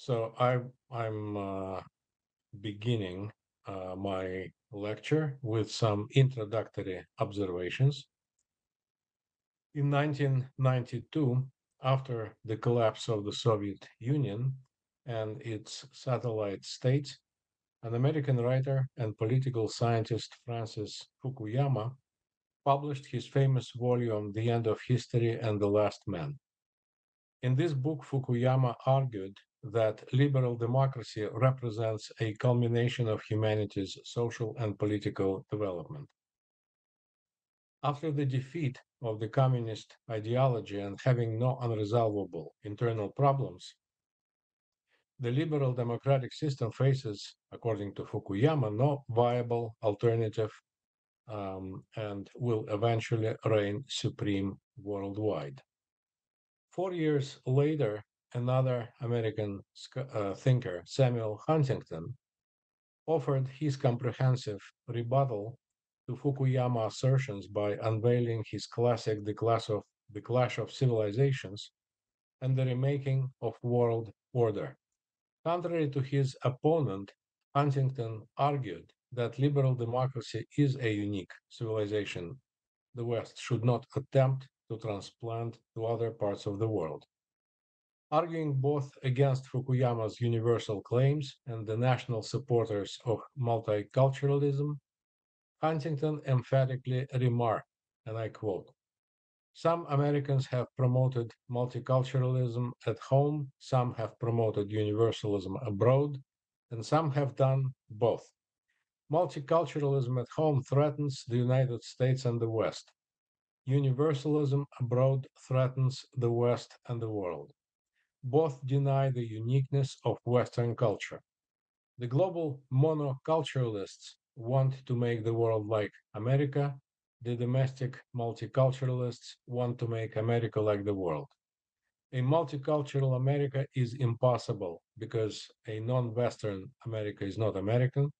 So I'm beginning my lecture with some introductory observations. In 1992, after the collapse of the Soviet Union and its satellite states, an American writer and political scientist, Francis Fukuyama, published his famous volume, The End of History and the Last Man. In this book, Fukuyama argued that liberal democracy represents a culmination of humanity's social and political development. After the defeat of the communist ideology and having no unresolvable internal problems, the liberal democratic system faces, according to Fukuyama, no viable alternative and will eventually reign supreme worldwide. 4 years later, another American thinker, Samuel Huntington, offered his comprehensive rebuttal to Fukuyama assertions by unveiling his classic The Clash of Civilizations and the Remaking of World Order. Contrary to his opponent, Huntington argued that liberal democracy is a unique civilization the West should not attempt to transplant to other parts of the world. Arguing both against Fukuyama's universal claims and the national supporters of multiculturalism, Huntington emphatically remarked, and I quote, "Some Americans have promoted multiculturalism at home, some have promoted universalism abroad, and some have done both. Multiculturalism at home threatens the United States and the West. Universalism abroad threatens the West and the world. Both deny the uniqueness of Western culture. The global monoculturalists want to make the world like America. The domestic multiculturalists want to make America like the world. A multicultural America is impossible because a non-Western America is not American.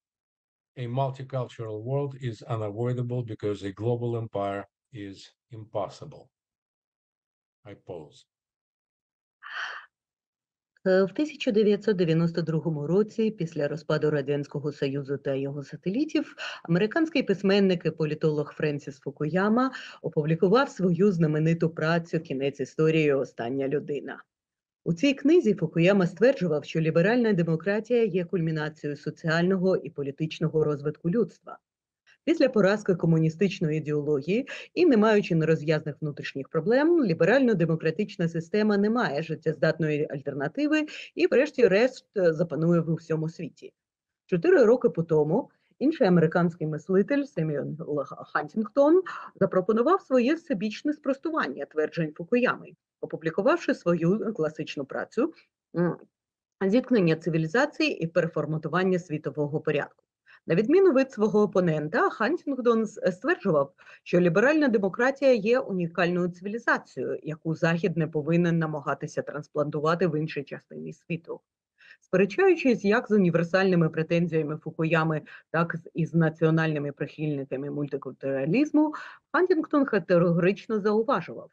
A multicultural world is unavoidable because a global empire is impossible." I pause. В 1992 році, після розпаду Радянського Союзу та його сателітів, американський письменник і політолог Френсіс Фукуяма опублікував свою знамениту працю «Кінець історії. Остання людина». У цій книзі Фукуяма стверджував, що ліберальна демократія є кульмінацією соціального і політичного розвитку людства. Після поразки комуністичної ідеології і не маючи нерозв'язаних внутрішніх проблем, ліберально-демократична система не має життєздатної альтернативи і врешті-решт запанує в усьому світі. 4 роки по тому інший американський мислитель Семюел Хантінгтон запропонував своє всебічне спростування тверджень Фукуями, опублікувавши свою класичну працю «Зіткнення цивілізації і переформатування світового порядку». На відміну від свого опонента, Хантінгтон стверджував, що ліберальна демократія є унікальною цивілізацією, яку Захід не повинен намагатися трансплантувати в іншій частині світу. Сперечаючись як з універсальними претензіями Фукуями, так і з національними прихильниками мультикультуралізму, Хантінгтон категорично зауважував: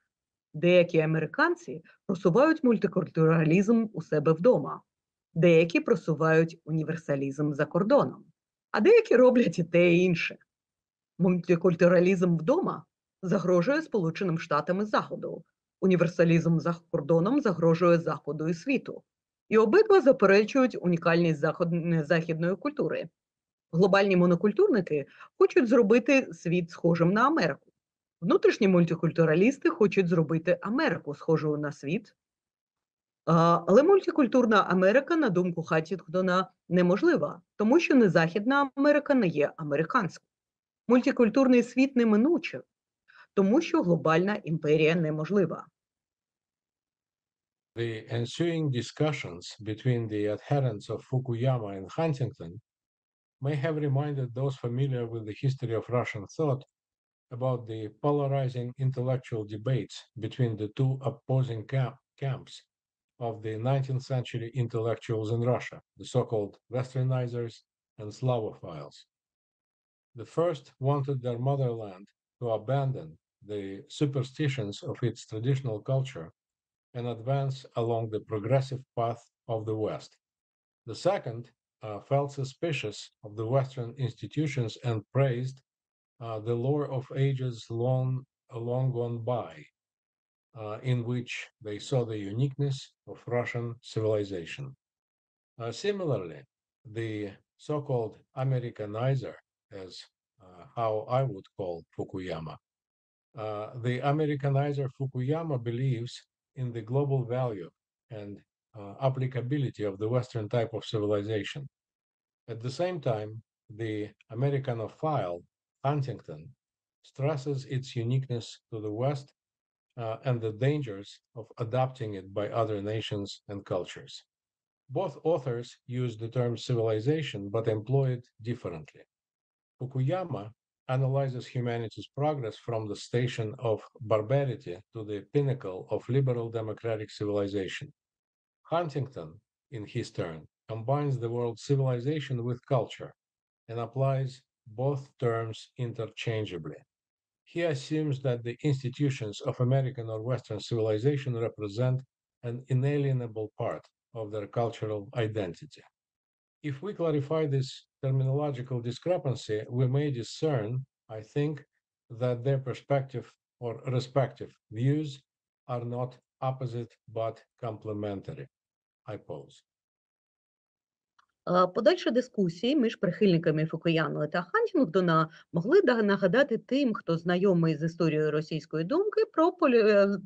деякі американці просувають мультикультуралізм у себе вдома, деякі просувають універсалізм за кордоном, а деякі роблять і те, і інше. Мультикультуралізм вдома загрожує Сполученим Штатам і Заходу, універсалізм за кордоном загрожує Заходу і світу. І обидва заперечують унікальність західної культури. Глобальні монокультурники хочуть зробити світ схожим на Америку. Внутрішні мультикультуралісти хочуть зробити Америку схожою на світ. Але мультикультурна Америка, на думку Хантінгтона, неможлива, тому що не Західна Америка не є американською. Мультикультурний світ неминучий, тому що глобальна імперія неможлива. The ensuing discussions between the adherents of Fukuyama and Huntington may have reminded those familiar with the history of Russian thought about the polarizing intellectual debates between the two opposing camps of the 19th century intellectuals in Russia, the so-called Westernizers and Slavophiles. The first wanted their motherland to abandon the superstitions of its traditional culture and advance along the progressive path of the West, The second felt suspicious of the Western institutions and praised the lore of ages long gone by, in which they saw the uniqueness of Russian civilization. Similarly, the so-called Americanizer, as how I would call Fukuyama, the Americanizer Fukuyama believes in the global value and applicability of the Western type of civilization. At the same time, the Americanophile Huntington stresses its uniqueness to the West and the dangers of adopting it by other nations and cultures. Both authors use the term civilization but employ it differently. Fukuyama analyzes humanity's progress from the station of barbarity to the pinnacle of liberal democratic civilization. Huntington, in his turn, combines the word civilization with culture and applies both terms interchangeably. He assumes that the institutions of American or Western civilization represent an inalienable part of their cultural identity. If we clarify this terminological discrepancy, we may discern, I think, that their perspective or respective views are not opposite but complementary, I pose. Подальші дискусії між прихильниками Фукуями та Хантінгтона могли нагадати тим, хто знайомий з історією російської думки, про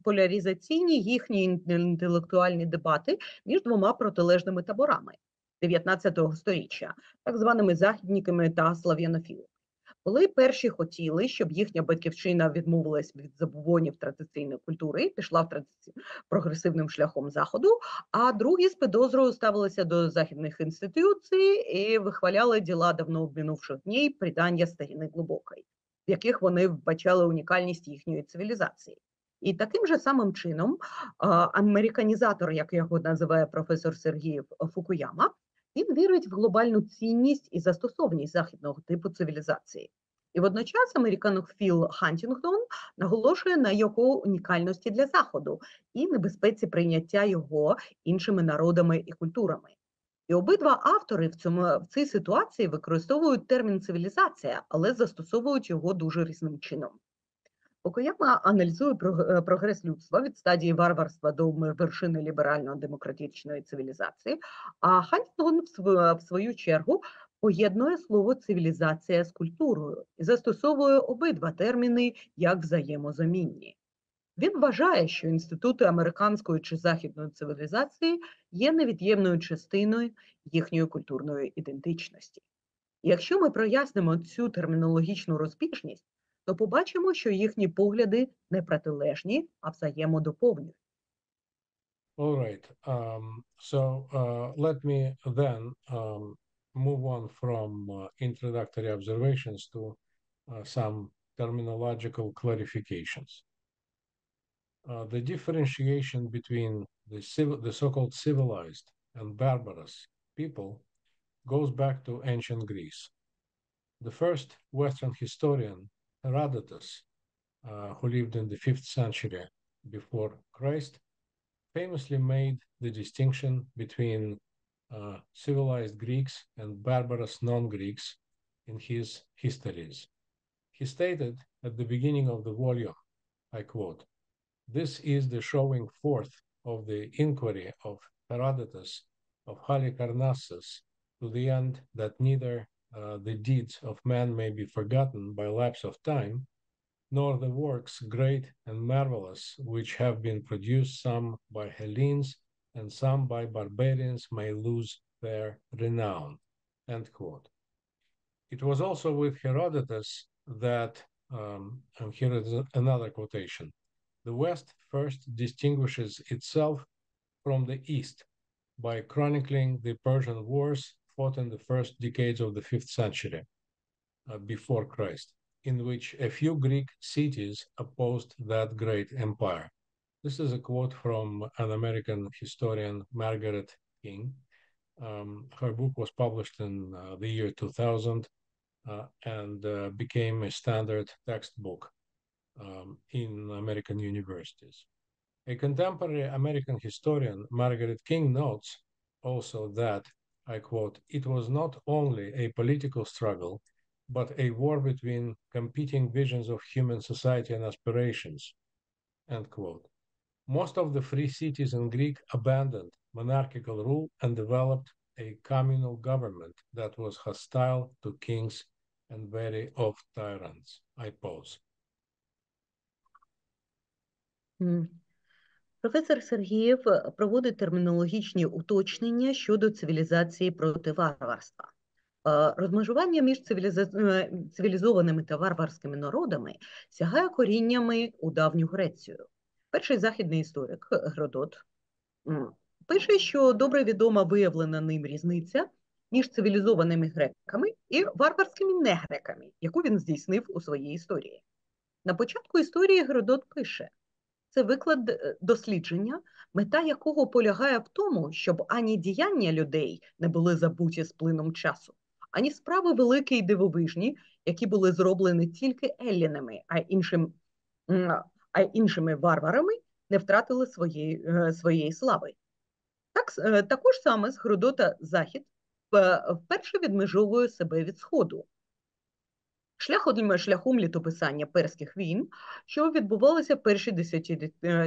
поляризаційні їхні інтелектуальні дебати між двома протилежними таборами 19 століття, так званими західниками та слав'янофілами. Коли перші хотіли, щоб їхня батьківщина відмовилась від забобонів традиційної культури і пішла прогресивним шляхом Заходу, а другі з підозрою ставилися до західних інституцій і вихваляли діла давно минувших днів придання старіни глибокої, в яких вони вбачали унікальність їхньої цивілізації. І таким же самим чином американізатор, як його називає професор Сергій Фукуяма, він вірить в глобальну цінність і застосовність західного типу цивілізації. І водночас американофіл Хантінгтон наголошує на його унікальності для Заходу і небезпеці прийняття його іншими народами і культурами. І обидва автори в цій ситуації використовують термін «цивілізація», але застосовують його дуже різним чином. Фукуяма аналізує прогрес людства від стадії варварства до вершини ліберально-демократичної цивілізації, а Хантінгтон, в свою чергу, поєднує слово «цивілізація» з культурою і застосовує обидва терміни як взаємозамінні. Він вважає, що інститути американської чи західної цивілізації є невід'ємною частиною їхньої культурної ідентичності. І якщо ми прояснимо цю термінологічну розбіжність, то побачимо, що їхні погляди не протилежні, а взаємодоповнюють. All right. Let me then move on from introductory observations to some terminological clarifications. The differentiation between the so-called civilized and barbarous people goes back to ancient Greece. The first Western historian, Herodotus, who lived in the 5th century before Christ, famously made the distinction between civilized Greeks and barbarous non-Greeks in his histories. He stated at the beginning of the volume, I quote, "This is the showing forth of the inquiry of Herodotus of Halicarnassus to the end that neither the deeds of man may be forgotten by lapse of time, nor the works great and marvelous which have been produced, some by Hellenes and some by barbarians, may lose their renown." End quote. It was also with Herodotus that, and here is another quotation, "The West first distinguishes itself from the East by chronicling the Persian wars fought in the first decades of the 5th century before Christ, in which a few Greek cities opposed that great empire." This is a quote from an American historian, Margaret King. Her book was published in the year 2000 and became a standard textbook in American universities. A contemporary American historian, Margaret King, notes also that I quote, "It was not only a political struggle, but a war between competing visions of human society and aspirations," end quote. Most of the free cities in Greek abandoned monarchical rule and developed a communal government that was hostile to kings and wary of tyrants. I pause. Професор Сергієв проводить термінологічні уточнення щодо цивілізації проти варварства. Розмежування між цивілізованими та варварськими народами сягає коріннями у давню Грецію. Перший західний історик Геродот пише, що добре відома виявлена ним різниця між цивілізованими греками і варварськими негреками, яку він здійснив у своїй історії. На початку історії Геродот пише: це виклад дослідження, мета якого полягає в тому, щоб ані діяння людей не були забуті з плином часу, ані справи великі й дивовижні, які були зроблені тільки еллінами, а іншими варварами не втратили своєї слави. Також саме з Геродота Захід вперше відмежовує себе від Сходу. Шляхом літописання перських війн, що відбувалися в перші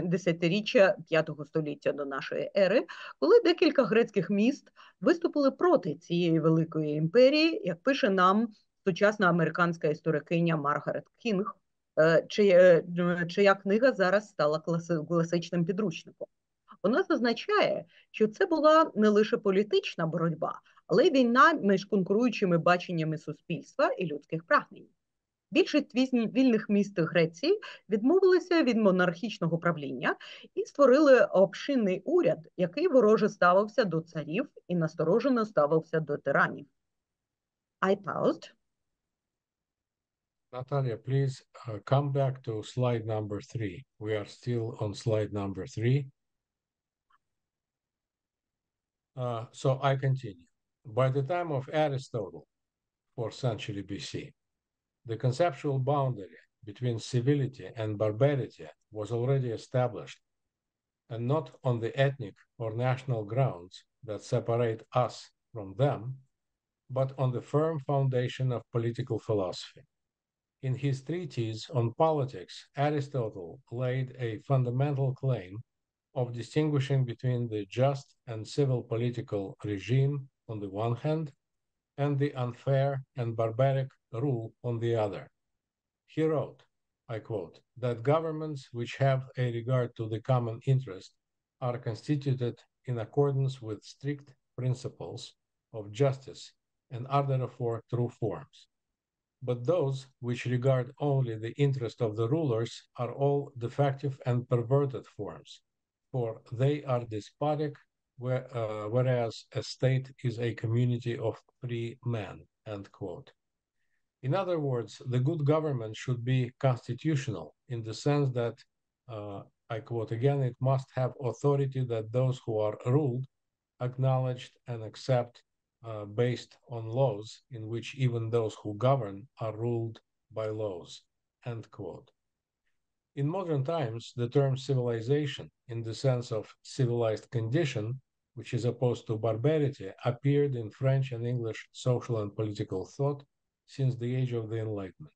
десятиріччя V століття до нашої ери, коли декілька грецьких міст виступили проти цієї великої імперії, як пише нам сучасна американська історикиня Маргарет Кінг, чия книга зараз стала класичним підручником. Вона зазначає, що це була не лише політична боротьба, але й війна між конкуруючими баченнями суспільства і людських прагнень. Більшість вільних міст Греції відмовилися від монархічного правління і створили общинний уряд, який вороже ставився до царів і насторожено ставився до тиранів. I paused. Natalia, please come back to slide number 3. We are still on slide number 3. So I continue. By the time of Aristotle, 4th century BC, the conceptual boundary between civility and barbarity was already established, and not on the ethnic or national grounds that separate us from them, but on the firm foundation of political philosophy. In his treatise on politics, Aristotle laid a fundamental claim of distinguishing between the just and civil political regime on the one hand, and the unfair and barbaric rule on the other. He wrote, I quote, that governments which have a regard to the common interest are constituted in accordance with strict principles of justice and are therefore true forms. But those which regard only the interest of the rulers are all defective and perverted forms, for they are despotic, whereas a state is a community of free men, end quote. In other words, the good government should be constitutional in the sense that, I quote again, it must have authority that those who are ruled, acknowledged and accept based on laws in which even those who govern are ruled by laws, end quote. In modern times, the term civilization, in the sense of civilized condition, which is opposed to barbarity, appeared in French and English social and political thought since the age of the Enlightenment.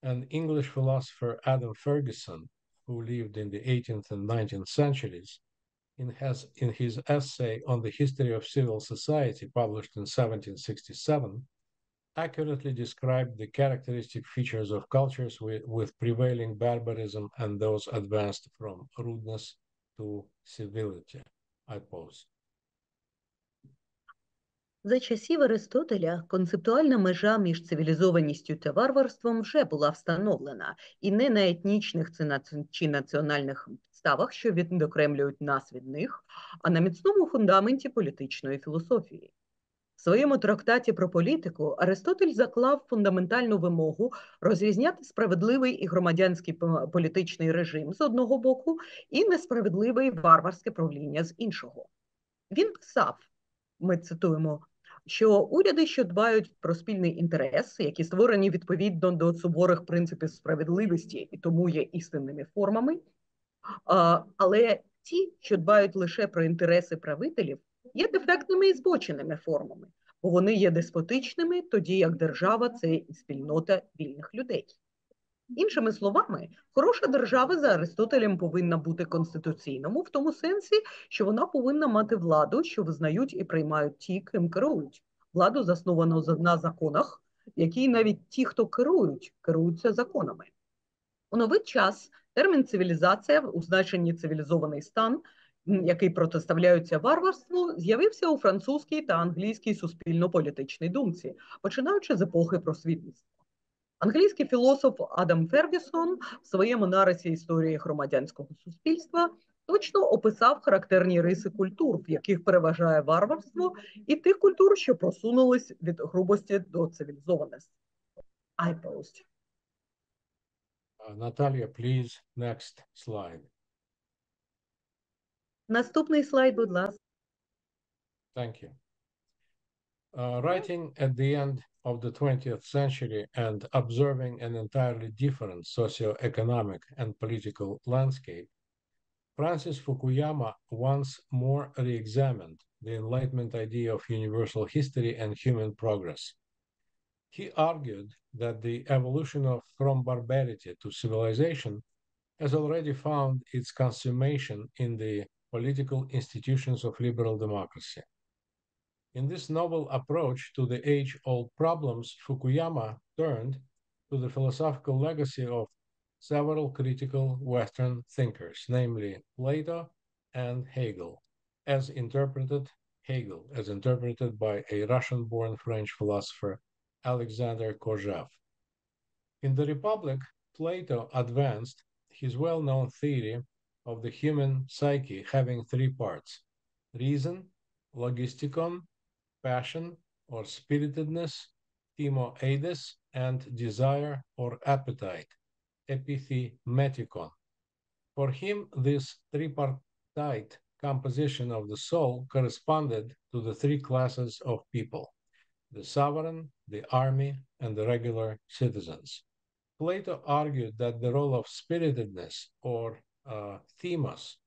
And English philosopher Adam Ferguson, who lived in the 18th and 19th centuries, in his essay on the history of civil society, published in 1767, accurately described the characteristic features of cultures with prevailing barbarism and those advanced from rudeness to civility. I pause. За часів Аристотеля концептуальна межа між цивілізованістю та варварством вже була встановлена, і не на етнічних чи національних підставах, що відокремлюють нас від них, а на міцному фундаменті політичної філософії. В своєму трактаті про політику Аристотель заклав фундаментальну вимогу розрізняти справедливий і громадянський політичний режим з одного боку і несправедливе і варварське правління з іншого. Він писав, ми цитуємо, що уряди, що дбають про спільний інтерес, які створені відповідно до суворих принципів справедливості і тому є істинними формами, але ті, що дбають лише про інтереси правителів, є дефектними і збоченими формами, бо вони є деспотичними, тоді як держава – це і спільнота вільних людей. Іншими словами, хороша держава за Аристотелем повинна бути конституційною в тому сенсі, що вона повинна мати владу, що визнають і приймають ті, ким керують. Владу засновану на законах, в якій навіть ті, хто керуються законами. У новий час термін «цивілізація» у значенні «цивілізований стан», який протиставляється варварству, з'явився у французькій та англійській суспільно-політичній думці, починаючи з епохи просвітництва. Англійський філософ Адам Фергюсон в своєму нарисі історії громадянського суспільства точно описав характерні риси культур, в яких переважає варварство, і тих культур, що просунулись від грубості до цивілізованості. I post. Natalia, please, next slide. Наступний слайд, будь ласка. Thank you. Writing at the end of the 20th century and observing an entirely different socio-economic and political landscape, Francis Fukuyama once more re-examined the Enlightenment idea of universal history and human progress. He argued that the evolution from barbarity to civilization has already found its consummation in the political institutions of liberal democracy. In this novel approach to the age-old problems, Fukuyama turned to the philosophical legacy of several critical Western thinkers, namely Plato and Hegel, as interpreted by a Russian-born French philosopher, Alexander Kojève. In The Republic, Plato advanced his well-known theory of the human psyche having three parts: reason, logistikon, passion or spiritedness, themo-eides, and desire or appetite, epithemetikon. For him, this tripartite composition of the soul corresponded to the three classes of people: the sovereign, the army, and the regular citizens. Plato argued that the role of spiritedness or themos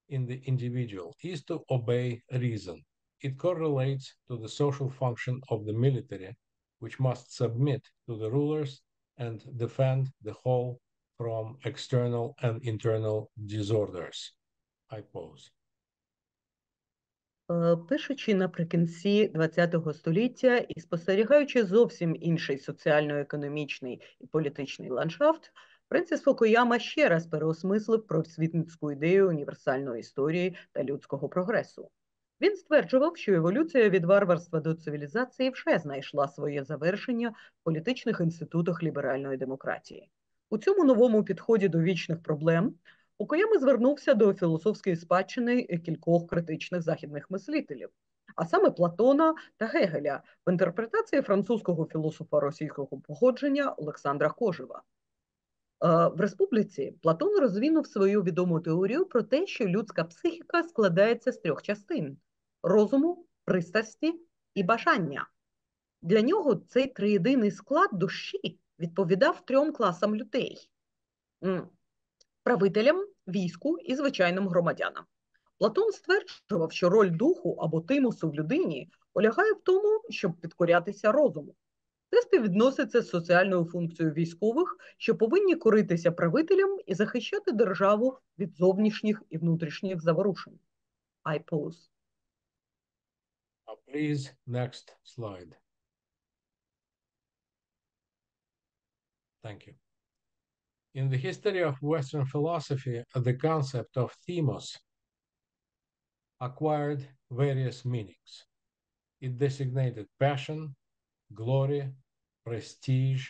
in the individual is to obey reason. It correlates to the social function of the military, which must submit to the rulers and defend the whole from external and internal disorders. I pause. Пишучи наприкінці ХХ століття і спостерігаючи зовсім інший соціально-економічний і політичний ландшафт, Френсіс Фукуяма ще раз переосмислив просвітницьку ідею універсальної історії та людського прогресу. Він стверджував, що еволюція від варварства до цивілізації вже знайшла своє завершення в політичних інститутах ліберальної демократії. У цьому новому підході до вічних проблем Фукуяма звернувся до філософської спадщини кількох критичних західних мислителів, а саме Платона та Гегеля в інтерпретації французького філософа російського походження Олександра Кожева. В «Республіці» Платон розвинув свою відому теорію про те, що людська психіка складається з трьох частин – розуму, пристрасті і бажання. Для нього цей триєдиний склад душі відповідав трьом класам людей – правителям, війську і звичайним громадянам. Платон стверджував, що роль духу або тимусу в людині полягає в тому, щоб підкорятися розуму. Це співвідноситься з соціальною функцією військових, що повинні коритися правителям і захищати державу від зовнішніх і внутрішніх заворушень. I pause. Please, next slide. Thank you. In the history of Western philosophy, the concept of themos acquired various meanings. It designated passion, glory, prestige,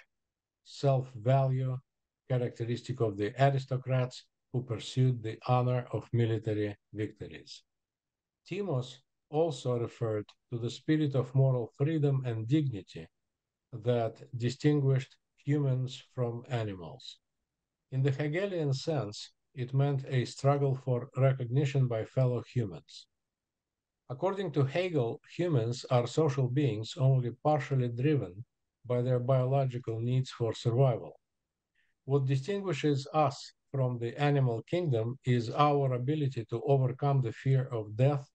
self-value, characteristic of the aristocrats who pursued the honor of military victories. Themos also referred to the spirit of moral freedom and dignity that distinguished humans from animals. In the Hegelian sense, it meant a struggle for recognition by fellow humans. According to Hegel, humans are social beings only partially driven by their biological needs for survival. What distinguishes us from the animal kingdom is our ability to overcome the fear of death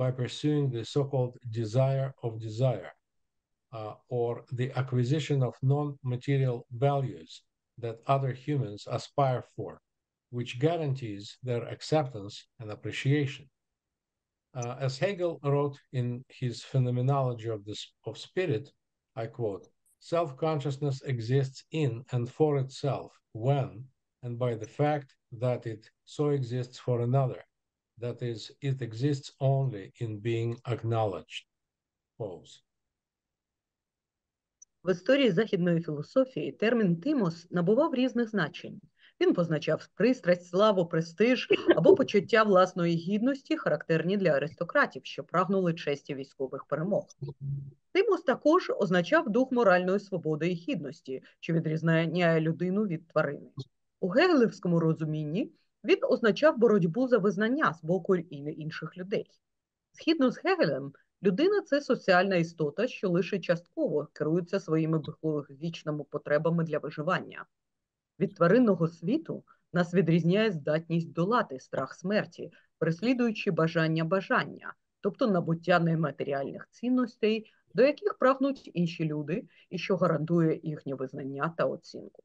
by pursuing the so-called desire of desire, or the acquisition of non-material values that other humans aspire for, which guarantees their acceptance and appreciation. As Hegel wrote in his Phenomenology of Spirit, I quote, "Self-consciousness exists in and for itself when and by the fact that it so exists for another, that is, it exists only in being acknowledged." Pause. В історії західної філософії термін «тимос» набував різних значень. Він позначав пристрасть, славу, престиж або почуття власної гідності, характерні для аристократів, що прагнули честі військових перемог. Тимос також означав дух моральної свободи і гідності, що відрізняє людину від тварини. У гегелівському розумінні він означав боротьбу за визнання з боку інших людей. Згідно з Гегелем, людина – це соціальна істота, що лише частково керується своїми біологічними потребами для виживання. Від тваринного світу нас відрізняє здатність долати страх смерті, переслідуючи бажання, тобто набуття нематеріальних цінностей, до яких прагнуть інші люди і що гарантує їхнє визнання та оцінку.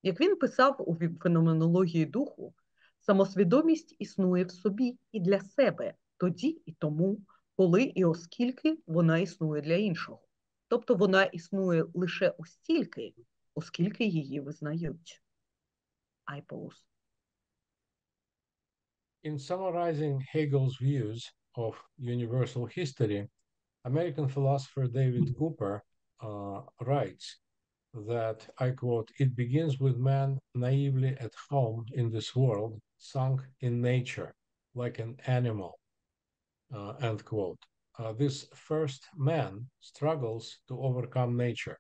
Як він писав у феноменології духу, самосвідомість існує в собі і для себе, тоді і тому, коли і оскільки вона існує для іншого. Тобто вона існує лише остільки, оскільки її визнають. I pause. In summarizing Hegel's views of universal history, American philosopher David Cooper writes that, I quote, "It begins with man naively at home in this world, sunk in nature, like an animal," end quote. This first man struggles to overcome nature,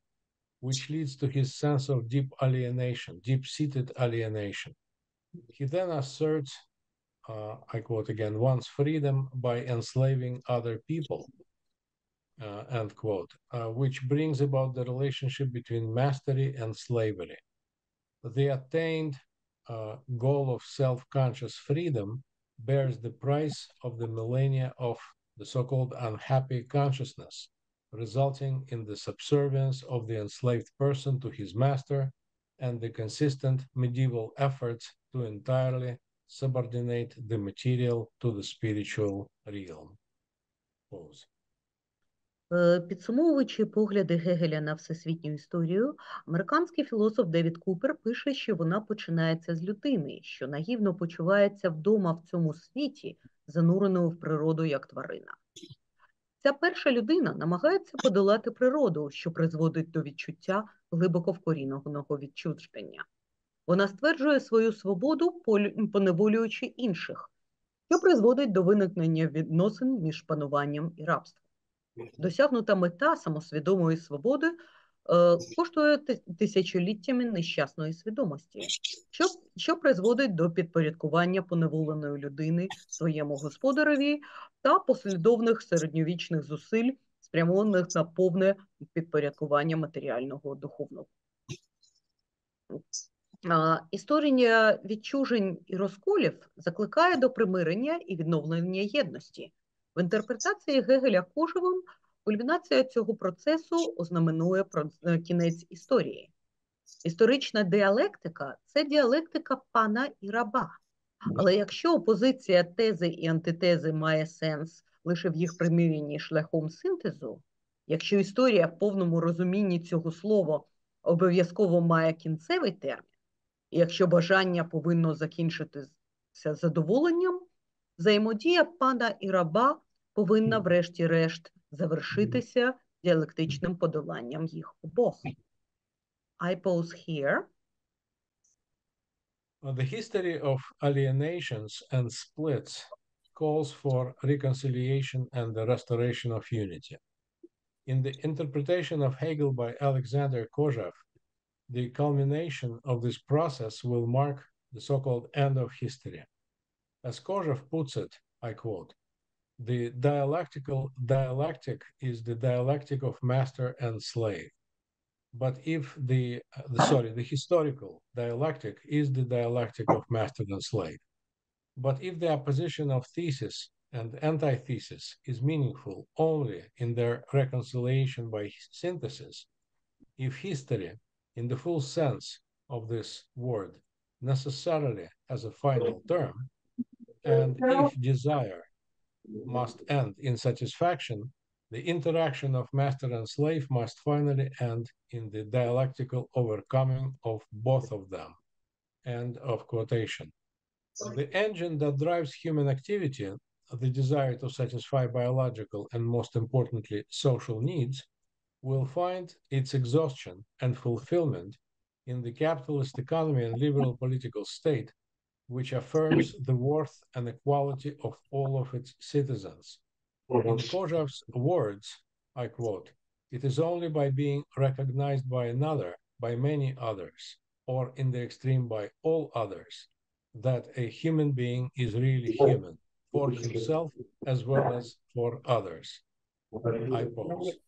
which leads to his sense of deep alienation, deep-seated alienation. He then asserts, I quote again, "one's freedom by enslaving other people," end quote, which brings about the relationship between mastery and slavery. The attained goal of self-conscious freedom bears the price of the millennia of the so-called unhappy consciousness, resulting in the subservience of the enslaved person to his master and the consistent medieval efforts to entirely subordinate the material to the spiritual realm. Pause. Підсумовуючи погляди Гегеля на всесвітню історію, американський філософ Девід Купер пише, що вона починається з людини, що наївно почувається вдома в цьому світі, зануреною в природу як тварина. Ця перша людина намагається подолати природу, що призводить до відчуття глибоко вкоріненого відчуження. Вона стверджує свою свободу, поневолюючи інших, що призводить до виникнення відносин між пануванням і рабством. Досягнута мета самосвідомої свободи коштує тисячоліттями нещасної свідомості, що призводить до підпорядкування поневоленої людини своєму господареві та послідовних середньовічних зусиль, спрямованих на повне підпорядкування матеріального духовного. Історія відчужень і розколів закликає до примирення і відновлення єдності. В інтерпретації Гегеля Кожевим кульмінація цього процесу ознаменує кінець історії. Історична діалектика – це діалектика пана і раба. Але якщо опозиція тези і антитези має сенс лише в їх примиренні шляхом синтезу, якщо історія в повному розумінні цього слова обов'язково має кінцевий термін, і якщо бажання повинно закінчитися задоволенням, взаємодія пана і раба повинна врешті-решт завершитися діалектичним подоланням їх обох. I pause here. The history of alienations and splits calls for reconciliation and the restoration of unity. In the interpretation of Hegel by Alexander Kojev, the culmination of this process will mark the so-called end of history. As Kojev puts it, I quote, "The dialectic is the dialectic of master and slave. But if the historical dialectic is the dialectic of master and slave. But if the opposition of thesis and antithesis is meaningful only in their reconciliation by synthesis, if history, in the full sense of this word, necessarily has a final term, and if desire must end in satisfaction, the interaction of master and slave must finally end in the dialectical overcoming of both of them. End of quotation. The engine that drives human activity, the desire to satisfy biological and, most importantly, social needs, will find its exhaustion and fulfillment in the capitalist economy and liberal political state, which affirms the worth and equality of all of its citizens. In Kozhav's words, I quote, "It is only by being recognized by another, by many others, or in the extreme by all others, that a human being is really human, for himself as well as for others." I pause.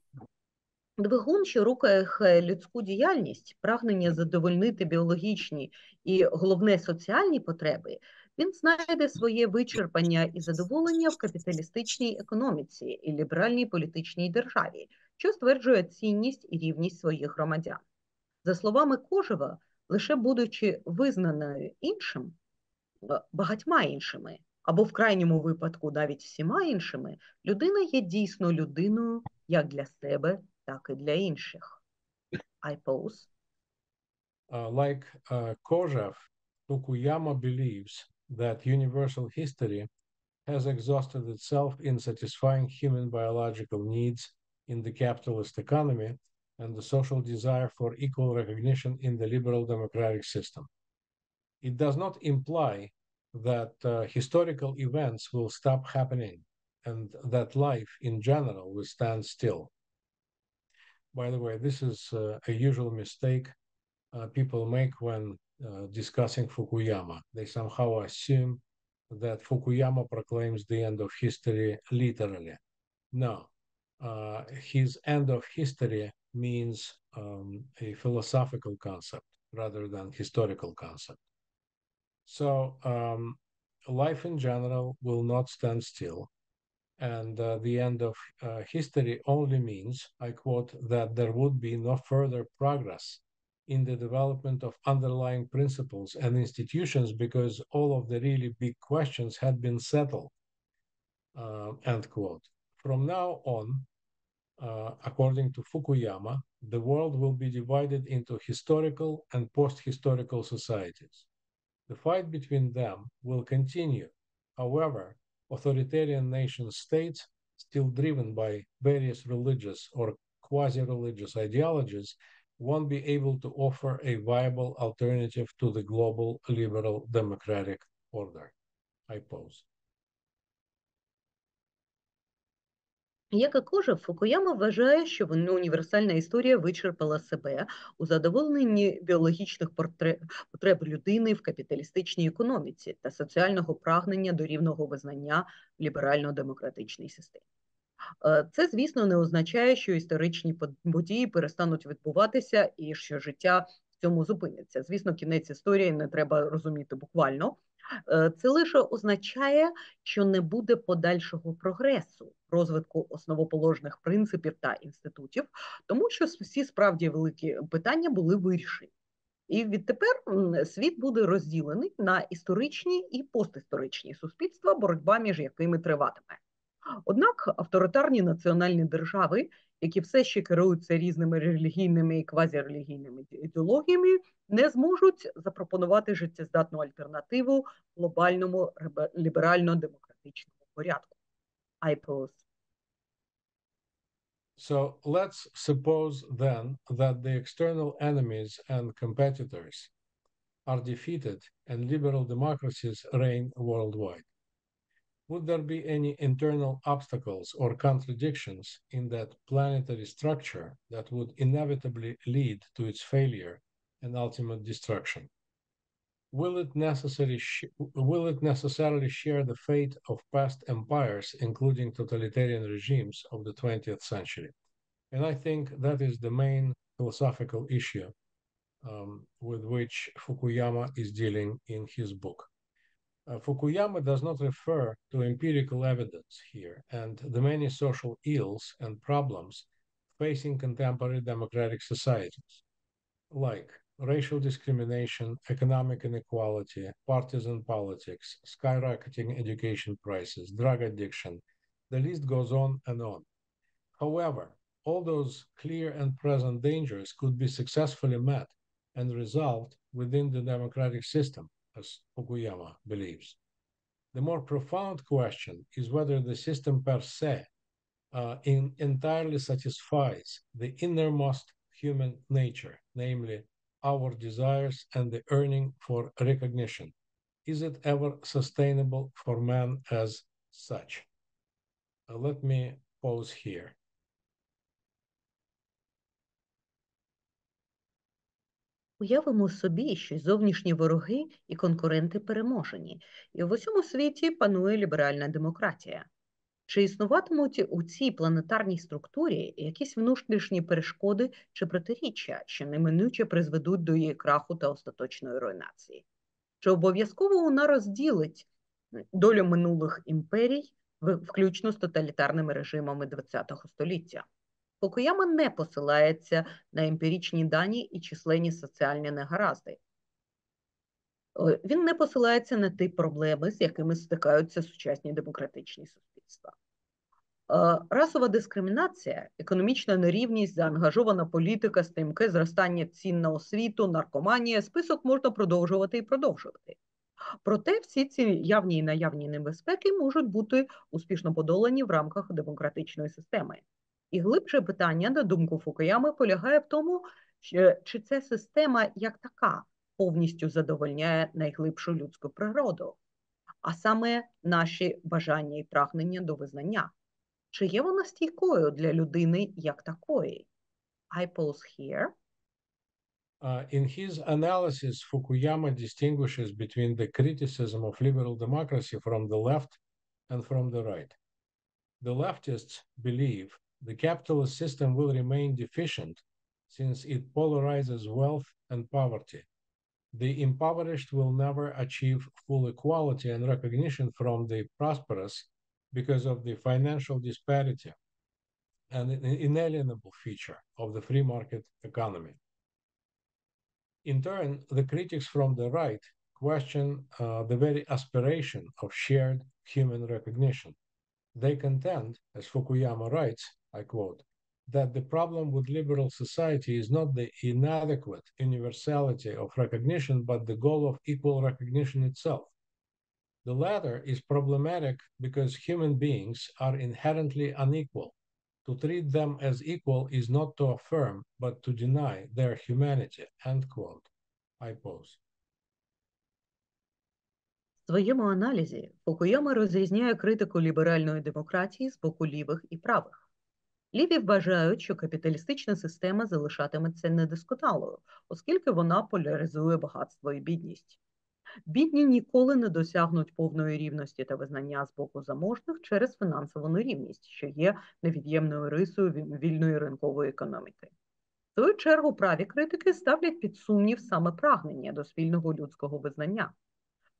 Двигун, що рухає людську діяльність, прагнення задовольнити біологічні і, головне, соціальні потреби, він знайде своє вичерпання і задоволення в капіталістичній економіці і ліберальній політичній державі, що стверджує цінність і рівність своїх громадян. За словами Кожева, лише будучи визнаною іншим, багатьма іншими, або в крайньому випадку навіть всіма іншими, людина є дійсно людиною як для себе, так і для інших. I pause. Like Kozhav, Fukuyama believes that universal history has exhausted itself in satisfying human biological needs in the capitalist economy and the social desire for equal recognition in the liberal democratic system. It does not imply that historical events will stop happening and that life in general will stand still. By the way, this is a usual mistake people make when discussing Fukuyama. They somehow assume that Fukuyama proclaims the end of history literally. No, his end of history means a philosophical concept rather than historical concept. So life in general will not stand still. And the end of history only means, I quote, that there would be no further progress in the development of underlying principles and institutions because all of the really big questions had been settled, end quote. From now on, according to Fukuyama, the world will be divided into historical and post-historical societies. The fight between them will continue. However, authoritarian nation states, still driven by various religious or quasi-religious ideologies, won't be able to offer a viable alternative to the global liberal democratic order. I pause. Як і Кожев, Фукуяма вважає, що універсальна історія вичерпала себе у задоволенні біологічних потреб людини в капіталістичній економіці та соціального прагнення до рівного визнання в ліберально-демократичній системі. Це, звісно, не означає, що історичні події перестануть відбуватися і що життя в цьому зупиниться. Звісно, кінець історії не треба розуміти буквально. Це лише означає, що не буде подальшого прогресу, розвитку основоположних принципів та інститутів, тому що всі справді великі питання були вирішені. І відтепер світ буде розділений на історичні і постісторичні суспільства, боротьба між якими триватиме. Однак авторитарні національні держави, які все ще керуються різними релігійними і квазірелігійними ідеологіями, не зможуть запропонувати життєздатну альтернативу глобальному ліберально-демократичному порядку. I pause. So let's suppose then that the external enemies and competitors are defeated and liberal democracies reign worldwide. Would there be any internal obstacles or contradictions in that planetary structure that would inevitably lead to its failure and ultimate destruction? Will it necessarily share the fate of past empires, including totalitarian regimes of the 20th century? And I think that is the main philosophical issue with which Fukuyama is dealing in his book. Fukuyama does not refer to empirical evidence here and the many social ills and problems facing contemporary democratic societies, like racial discrimination, economic inequality, partisan politics, skyrocketing education prices, drug addiction. The list goes on and on. However, all those clear and present dangers could be successfully met and resolved within the democratic system, as Fukuyama believes. The more profound question is whether the system per se entirely satisfies the innermost human nature, namely our desires and the yearning for recognition. Is it ever sustainable for man as such? Let me pause here. Уявимо собі, що зовнішні вороги і конкуренти переможені, і в усьому світі панує ліберальна демократія. Чи існуватимуть у цій планетарній структурі якісь внутрішні перешкоди чи протиріччя, що неминуче призведуть до її краху та остаточної руйнації? Чи обов'язково вона розділить долю минулих імперій, включно з тоталітарними режимами ХХ століття? Фукуяма не посилається на емпіричні дані і численні соціальні негаразди. Він не посилається на ті проблеми, з якими стикаються сучасні демократичні суспільства. Расова дискримінація, економічна нерівність, заангажована політика, стрімке зростання цін на освіту, наркоманія – список можна продовжувати і продовжувати. Проте всі ці явні і наявні небезпеки можуть бути успішно подолані в рамках демократичної системи. І глибше питання, на думку Фукуями, полягає в тому, чи ця система як така повністю задовольняє найглибшу людську природу, а саме наші бажання і прагнення до визнання. Чи є вона стійкою для людини як такої? I pause here. In his analysis, Fukuyama distinguishes between the criticism of liberal democracy from the left and from the right. The leftists believe the capitalist system will remain deficient since it polarizes wealth and poverty. The impoverished will never achieve full equality and recognition from the prosperous because of the financial disparity and an inalienable feature of the free market economy. In turn, the critics from the right question the very aspiration of shared human recognition. They contend, as Fukuyama writes, I quote, that the problem with liberal society is not the inadequate universality of recognition, but the goal of equal recognition itself. The latter is problematic because human beings are inherently unequal. To treat them as equal is not to affirm, but to deny their humanity, end quote. I pause. В своєму аналізі Фукуяма розрізняє критику ліберальної демократії з боку лівих і правих. Ліві вважають, що капіталістична система залишатиметься недосконалою, оскільки вона поляризує багатство і бідність. Бідні ніколи не досягнуть повної рівності та визнання з боку заможних через фінансову нерівність, що є невід'ємною рисою вільної ринкової економіки. В свою чергу праві критики ставлять під сумнів саме прагнення до спільного людського визнання.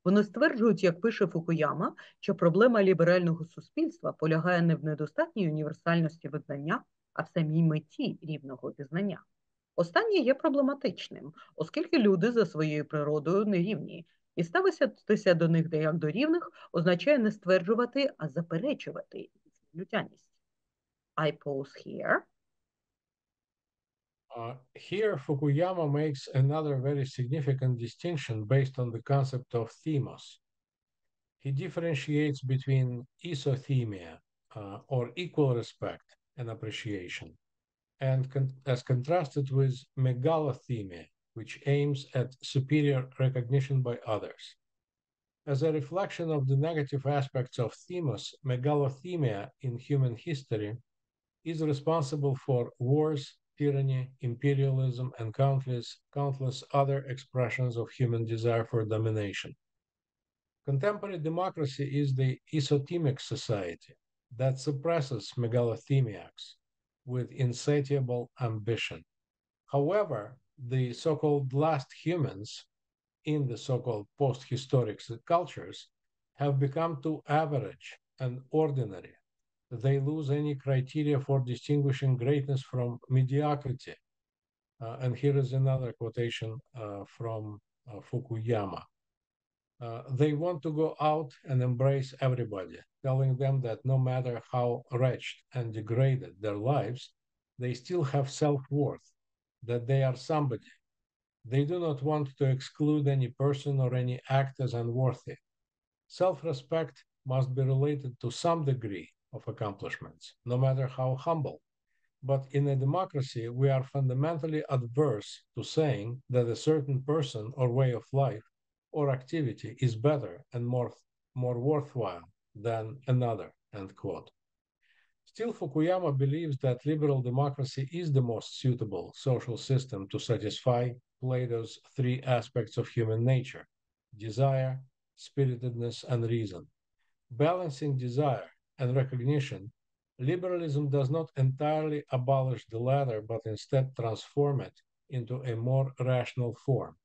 Вони стверджують, як пише Фукуяма, що проблема ліберального суспільства полягає не в недостатній універсальності визнання, а в самій меті рівного визнання. Останнє є проблематичним, оскільки люди за своєю природою нерівні, і ставитися до них як до рівних означає не стверджувати, а заперечувати їхню людяність. I pause here. Here, Fukuyama makes another very significant distinction based on the concept of themos. He differentiates between isothemia, or equal respect and appreciation, and as contrasted with megalothemia, which aims at superior recognition by others. As a reflection of the negative aspects of themos, megalothemia in human history is responsible for wars, tyranny, imperialism, and countless other expressions of human desire for domination. Contemporary democracy is the isothemic society that suppresses megalothemiacs with insatiable ambition. However, the so-called last humans in the so-called post-historic cultures have become too average and ordinary. They lose any criteria for distinguishing greatness from mediocrity. And here is another quotation from Fukuyama. They want to go out and embrace everybody, telling them that no matter how wretched and degraded their lives, they still have self-worth, that they are somebody. They do not want to exclude any person or any act as unworthy. Self-respect must be related to some degree of accomplishments, no matter how humble. But in a democracy, we are fundamentally adverse to saying that a certain person or way of life or activity is better and more worthwhile than another, end quote. Still, Fukuyama believes that liberal democracy is the most suitable social system to satisfy Plato's three aspects of human nature: desire, spiritedness, and reason. Balancing desire and recognition, liberalism does not entirely abolish the latter, but instead transform it into a more rational form.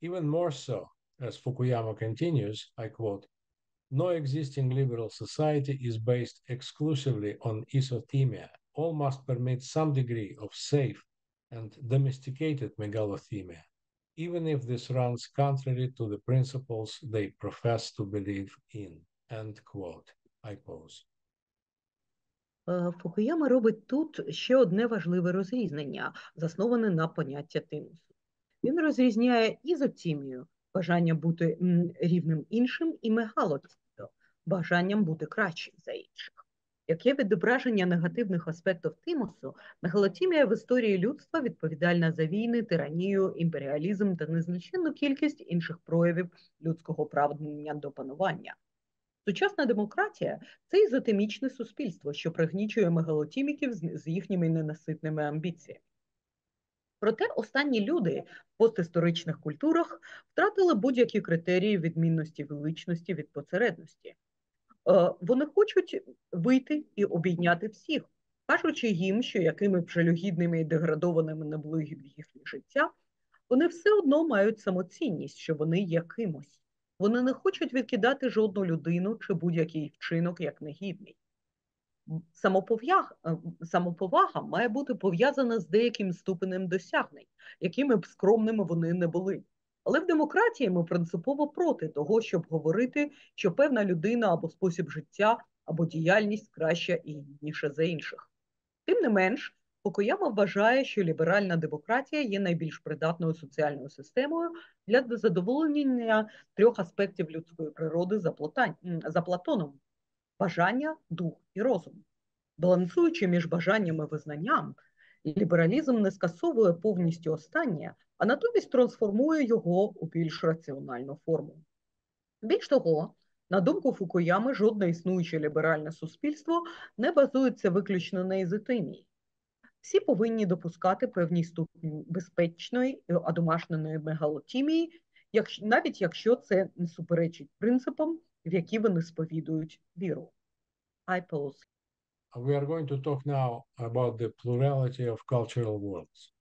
Even more so, as Fukuyama continues, I quote, "No existing liberal society is based exclusively on isothemia. All must permit some degree of safe and domesticated megalothemia, even if this runs contrary to the principles they profess to believe in." End quote. I pause. Фукуяма робить тут ще одне важливе розрізнення, засноване на поняття тимусу. Він розрізняє ізотімію, бажання бути рівним іншим, і мегалотімію, бажанням бути кращим за інших. Як є відображення негативних аспектів тимусу, мегалотімія в історії людства відповідальна за війни, тиранію, імперіалізм та незліченну кількість інших проявів людського прагнення до панування. Сучасна демократія – це ізотемічне суспільство, що пригнічує мегалотіміків з їхніми ненаситними амбіціями. Проте останні люди в постісторичних культурах втратили будь-які критерії відмінності величності від посередності. Вони хочуть вийти і обійняти всіх, кажучи їм, що якими б жалюгідними і деградованими не було їхнє життя, вони все одно мають самоцінність, що вони є кимось. Вони не хочуть відкидати жодну людину чи будь-який вчинок як негідний. Самоповага має бути пов'язана з деяким ступенем досягнень, якими б скромними вони не були. Але в демократії ми принципово проти того, щоб говорити, що певна людина або спосіб життя, або діяльність краща і гідніша за інших. Тим не менш, Фукуяма вважає, що ліберальна демократія є найбільш придатною соціальною системою для задоволення трьох аспектів людської природи за Платоном – бажання, дух і розум. Балансуючи між бажанням і визнанням, лібералізм не скасовує повністю останнє, а натомість трансформує його у більш раціональну форму. Більш того, на думку Фукуями, жодне існуюче ліберальне суспільство не базується виключно на ізотемії. Всі повинні допускати певний ступінь безпечної і одомашненої мегалотімії, навіть якщо це не суперечить принципам, в які вони сповідують віру. I pause. We are going to talk now about the plurality of cultural worlds.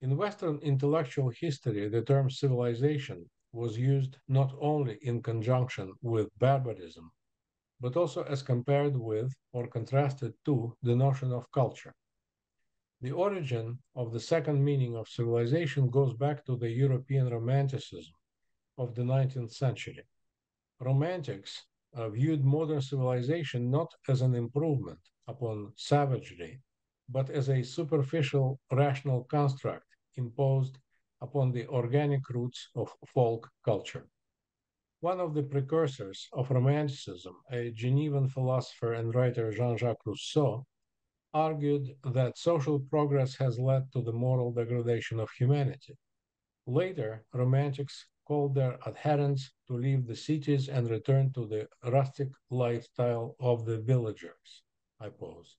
In Western intellectual history, the term civilization was used not only in conjunction with barbarism, but also as compared with or contrasted to the notion of culture. The origin of the second meaning of civilization goes back to the European Romanticism of the 19th century. Romantics viewed modern civilization not as an improvement upon savagery, but as a superficial rational construct imposed upon the organic roots of folk culture. One of the precursors of Romanticism, a Genevan philosopher and writer Jean-Jacques Rousseau, argued that social progress has led to the moral degradation of humanity. Later, Romantics called their adherents to leave the cities and return to the rustic lifestyle of the villagers. I pause.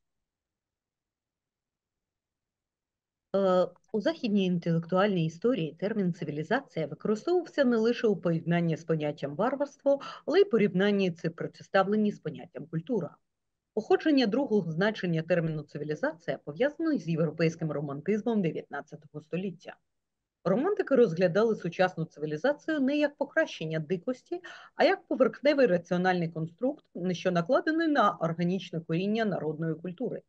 У західній інтелектуальній історії термін «цивілізація» використовувався не лише у поєднанні з поняттям «варварство», але й порівнянні чи протиставленні з поняттям «культура». Походження другого значення терміну «цивілізація» пов'язано з європейським романтизмом XIX століття. Романтики розглядали сучасну цивілізацію не як покращення дикості, а як поверхневий раціональний конструкт, що накладений на органічне коріння народної культури.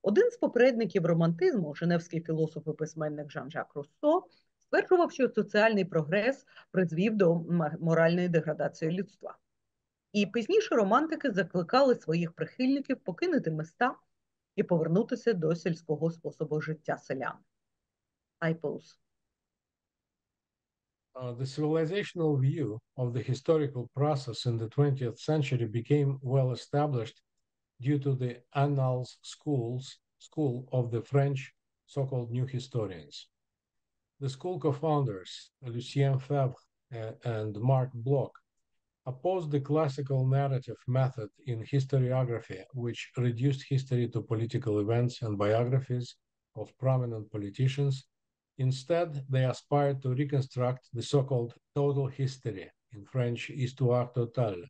Один з попередників романтизму, женевський філософ і письменник Жан-Жак Руссо, стверджував, що соціальний прогрес призвів до моральної деградації людства. І пізніше романтики закликали своїх прихильників покинути міста і повернутися до сільського способу життя селян. I pause. The civilizational view of the historical process in the 20th century became well established due to the Annales school of the French so-called new historians. The school co-founders, Lucien Febvre and Marc Bloch, opposed the classical narrative method in historiography, which reduced history to political events and biographies of prominent politicians. Instead, they aspired to reconstruct the so-called total history, in French, histoire totale,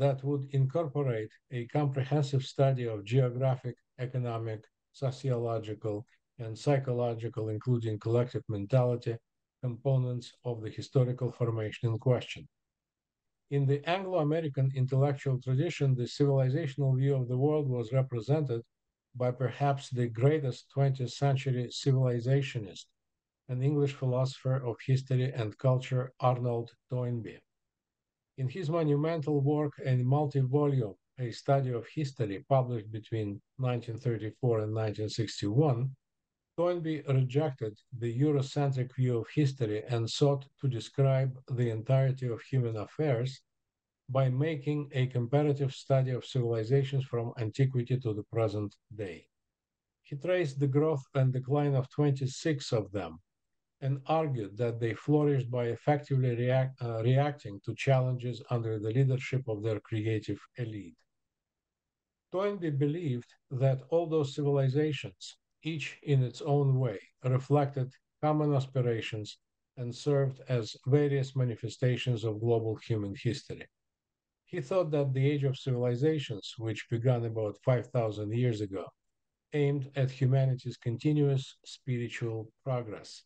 that would incorporate a comprehensive study of geographic, economic, sociological, and psychological, including collective mentality, components of the historical formation in question. In the Anglo-American intellectual tradition, the civilizational view of the world was represented by perhaps the greatest 20th century civilizationist, an English philosopher of history and culture, Arnold Toynbee. In his monumental work, A Multi-Volume, A Study of History, published between 1934 and 1961, Toynbee rejected the Eurocentric view of history and sought to describe the entirety of human affairs by making a comparative study of civilizations from antiquity to the present day. He traced the growth and decline of 26 of them and argued that they flourished by effectively reacting to challenges under the leadership of their creative elite. Toynbee believed that all those civilizations, each in its own way, reflected common aspirations and served as various manifestations of global human history. He thought that the age of civilizations, which began about 5,000 years ago, aimed at humanity's continuous spiritual progress.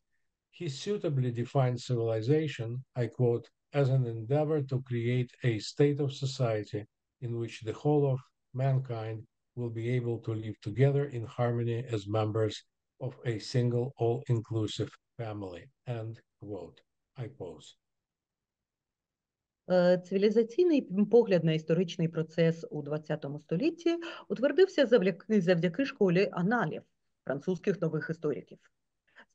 He suitably defined civilization, I quote, as an endeavor to create a state of society in which the whole of mankind will be able to live together in harmony as members of a single all-inclusive family, end quote. I pause. Цивілізаційний погляд на історичний процес у ХХ столітті утвердився завдяки школі аналів, французьких нових істориків.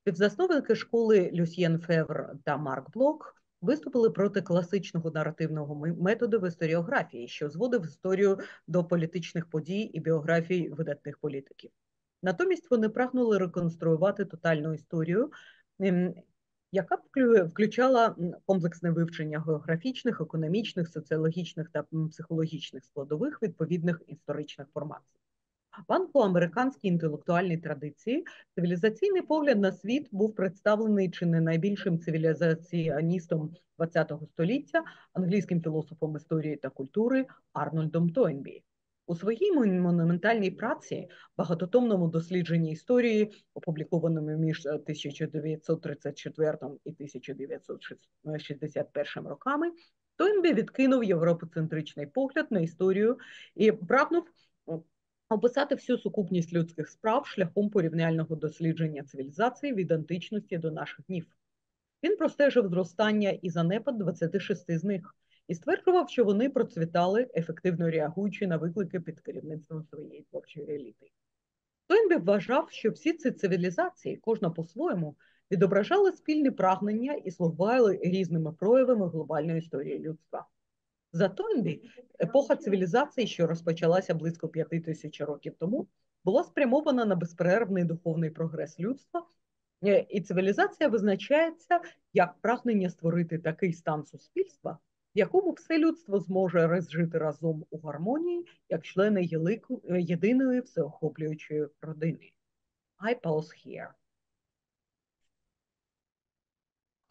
Співзасновники школи Люсьєн Февр та Марк Блок виступили проти класичного наративного методу в історіографії, що зводив історію до політичних подій і біографій видатних політиків. Натомість вони прагнули реконструювати тотальну історію, яка включала комплексне вивчення географічних, економічних, соціологічних та психологічних складових відповідних історичних формацій. В англо-американській інтелектуальній традиції цивілізаційний погляд на світ був представлений чи не найбільшим цивілізаціоністом ХХ століття, англійським філософом історії та культури Арнольдом Тойнбі. У своїй монументальній праці, багатотомному дослідженні історії, опублікованому між 1934 і 1961 роками, Тойнбі відкинув європоцентричний погляд на історію і прагнув описати всю сукупність людських справ шляхом порівняльного дослідження цивілізації від античності до наших днів. Він простежив зростання і занепад 26 з них і стверджував, що вони процвітали, ефективно реагуючи на виклики під керівництвом своєї творчої еліти. Тойнбі вважав, що всі ці цивілізації, кожна по-своєму, відображали спільні прагнення і слугували різними проявами глобальної історії людства. За Тойнбі, епоха цивілізації, що розпочалася близько 5000 років тому, була спрямована на безперервний духовний прогрес людства, і цивілізація визначається як прагнення створити такий стан суспільства, в якому все людство зможе розжити разом у гармонії, як члени єдиної всеохоплюючої родини. I pause here.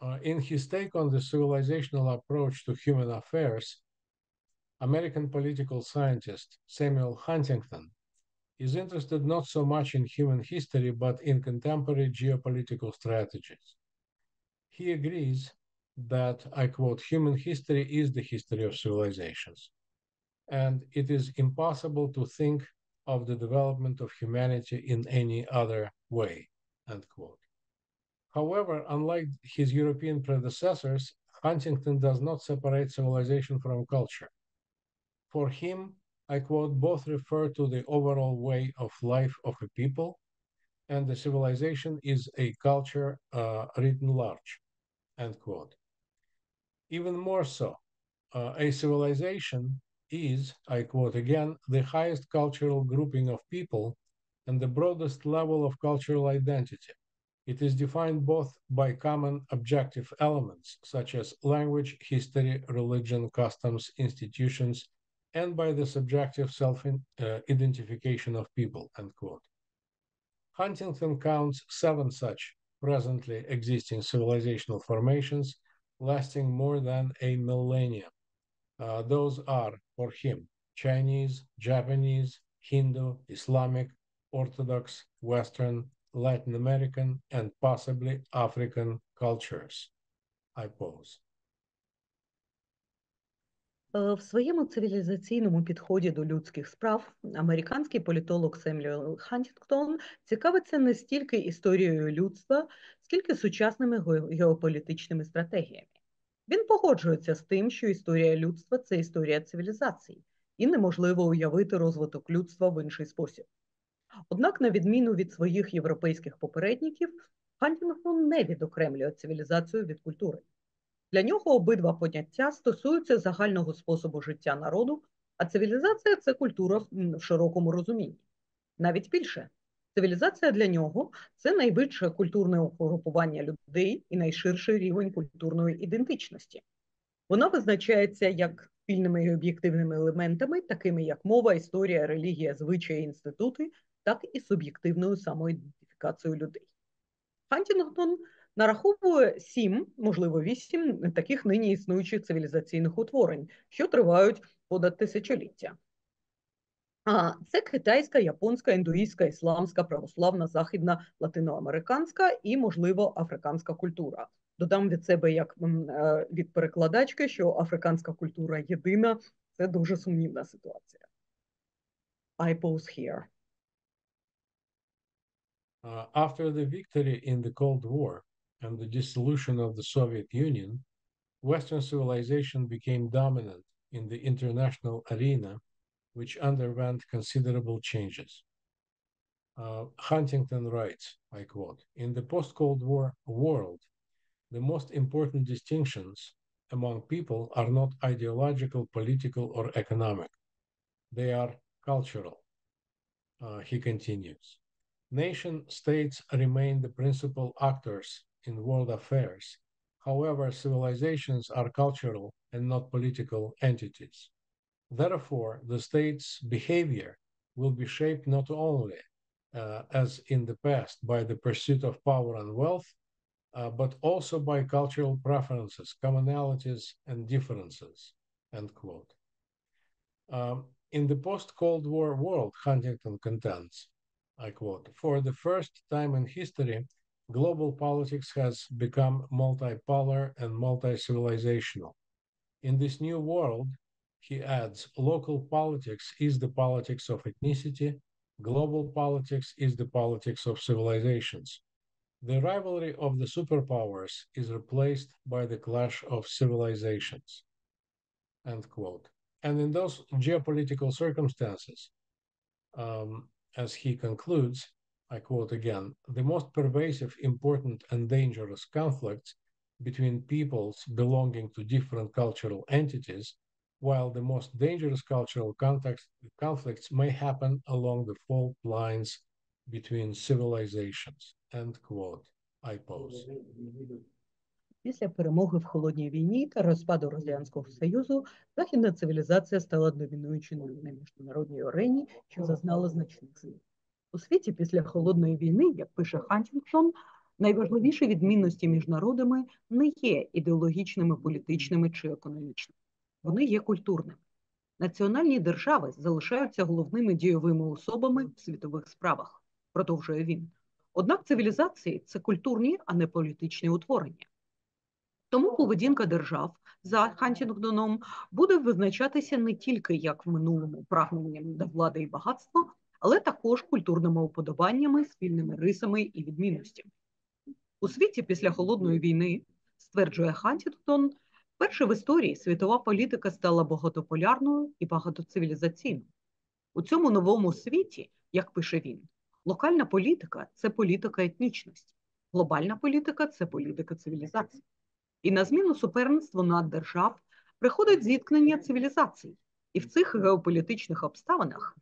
In his take on the civilizational approach to human affairs, American political scientist Samuel Huntington is interested not so much in human history, but in contemporary geopolitical strategies. He agrees that, I quote, human history is the history of civilizations, and it is impossible to think of the development of humanity in any other way, end quote. However, unlike his European predecessors, Huntington does not separate civilization from culture. For him, I quote, both refer to the overall way of life of a people, and the civilization is a culture written large, end quote. Even more so, a civilization is, I quote again, the highest cultural grouping of people and the broadest level of cultural identity. It is defined both by common objective elements, such as language, history, religion, customs, institutions, and by the subjective self-identification of people, end quote. Huntington counts 7 such presently existing civilizational formations lasting more than a millennium. Those are, for him, Chinese, Japanese, Hindu, Islamic, Orthodox, Western, Latin American, and possibly African cultures, I pose. В своєму цивілізаційному підході до людських справ американський політолог Семюель Хантінгтон цікавиться не стільки історією людства, скільки сучасними геополітичними стратегіями. Він погоджується з тим, що історія людства – це історія цивілізацій, і неможливо уявити розвиток людства в інший спосіб. Однак, на відміну від своїх європейських попередників, Хантінгтон не відокремлює цивілізацію від культури. Для нього обидва поняття стосуються загального способу життя народу, а цивілізація – це культура в широкому розумінні. Навіть більше, цивілізація для нього – це найвищее культурне угрупування людей і найширший рівень культурної ідентичності. Вона визначається як спільними і об'єктивними елементами, такими як мова, історія, релігія, звичаї, інститути, так і суб'єктивною самоідентифікацією людей. Хантінгтон нараховує 7, можливо 8 таких нині існуючих цивілізаційних утворень, що тривають понад тисячоліття. Це китайська, японська, індуїстська, ісламська, православна, західна, латиноамериканська і, можливо, африканська культура. Додам від себе, як від перекладачки, що африканська культура єдина – це дуже сумнівна ситуація. I pause here. After the victory in the Cold War and the dissolution of the Soviet Union, Western civilization became dominant in the international arena, which underwent considerable changes. Huntington writes, I quote, in the post-Cold War world, the most important distinctions among people are not ideological, political, or economic. They are cultural. He continues. Nation states remain the principal actors in world affairs. However, civilizations are cultural and not political entities. Therefore, the state's behavior will be shaped not only, as in the past, by the pursuit of power and wealth, but also by cultural preferences, commonalities, and differences, end quote. In the post-Cold War world, Huntington contends, I quote, for the first time in history, global politics has become multipolar and multi-civilizational. In this new world, he adds, local politics is the politics of ethnicity, global politics is the politics of civilizations. The rivalry of the superpowers is replaced by the clash of civilizations, end quote. And in those geopolitical circumstances, as he concludes, I quote again, the most pervasive, important, and dangerous conflicts between peoples belonging to different cultural entities, while the most dangerous cultural conflicts may happen along the fault lines between civilizations, end quote, I pose. Після перемоги в Холодній війні та розпаду Радянського Союзу західна цивілізація стала домінуючою на міжнародній арені, що зазнала значних змін. У світі після Холодної війни, як пише Хантінгтон, найважливіші відмінності між народами не є ідеологічними, політичними чи економічними. Вони є культурними. Національні держави залишаються головними дійовими особами в світових справах, продовжує він. Однак цивілізації – це культурні, а не політичні утворення. Тому поведінка держав за Хантінгтоном буде визначатися не тільки, як в минулому, прагненням до влади і багатства, але також культурними уподобаннями, спільними рисами і відмінностями. У світі після Холодної війни, стверджує Хантінгтон, вперше в історії світова політика стала багатополярною і багатоцивілізаційною. У цьому новому світі, як пише він, локальна політика – це політика етнічності, глобальна політика – це політика цивілізації. І на зміну суперництву наддержав приходить зіткнення цивілізацій. І в цих геополітичних обставинах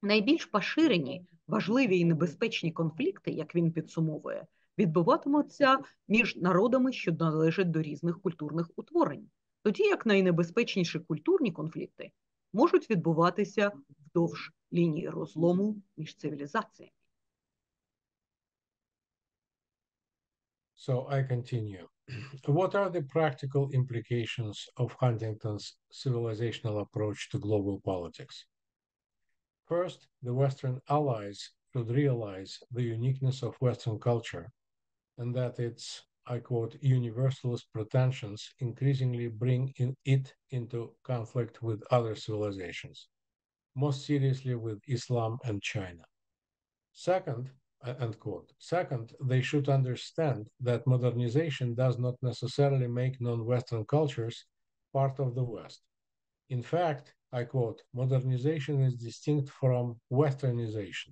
найбільш поширені, важливі і небезпечні конфлікти, як він підсумовує, відбуватимуться між народами, що належать до різних культурних утворень. Тоді як найнебезпечніші культурні конфлікти можуть відбуватися вдовж лінії розлому між цивілізаціями. So I continue. What are the practical implications of Huntington's civilizational approach to global politics? First, the Western allies should realize the uniqueness of Western culture and that its, I quote, universalist pretensions increasingly bring it into conflict with other civilizations, most seriously with Islam and China. Second, end quote. Second, they should understand that modernization does not necessarily make non-Western cultures part of the West. In fact, I quote, modernization is distinct from Westernization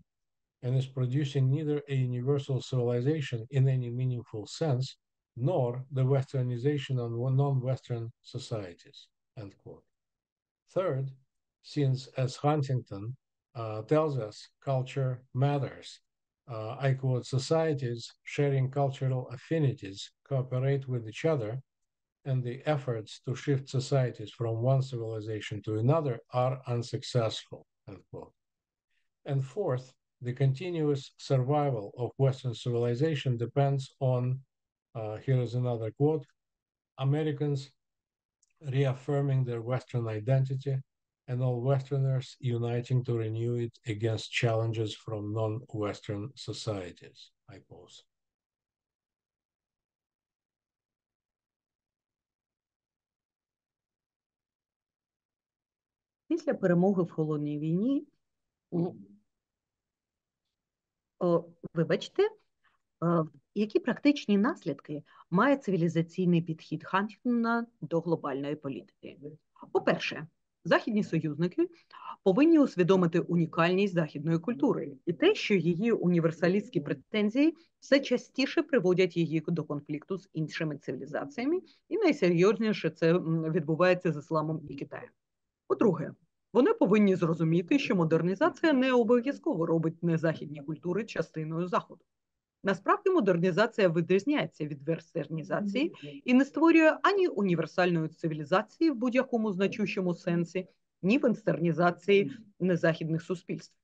and is producing neither a universal civilization in any meaningful sense, nor the Westernization of non-Western societies, end quote. Third, since, as Huntington tells us, culture matters, I quote, societies sharing cultural affinities cooperate with each other, and the efforts to shift societies from one civilization to another are unsuccessful, end quote. And fourth, the continuous survival of Western civilization depends on, here is another quote, Americans reaffirming their Western identity and all Westerners uniting to renew it against challenges from non-Western societies, I pose. Після перемоги в Холодній війні, вибачте, які практичні наслідки має цивілізаційний підхід Хантінгтона до глобальної політики? По-перше, західні союзники повинні усвідомити унікальність західної культури і те, що її універсалістські претензії все частіше приводять її до конфлікту з іншими цивілізаціями, і найсерйозніше це відбувається з ісламом і Китаєм. По-друге, вони повинні зрозуміти, що модернізація не обов'язково робить незахідні культури частиною Заходу. Насправді модернізація відрізняється від вестернізації і не створює ані універсальної цивілізації в будь-якому значущому сенсі, ні вестернізації незахідних суспільств.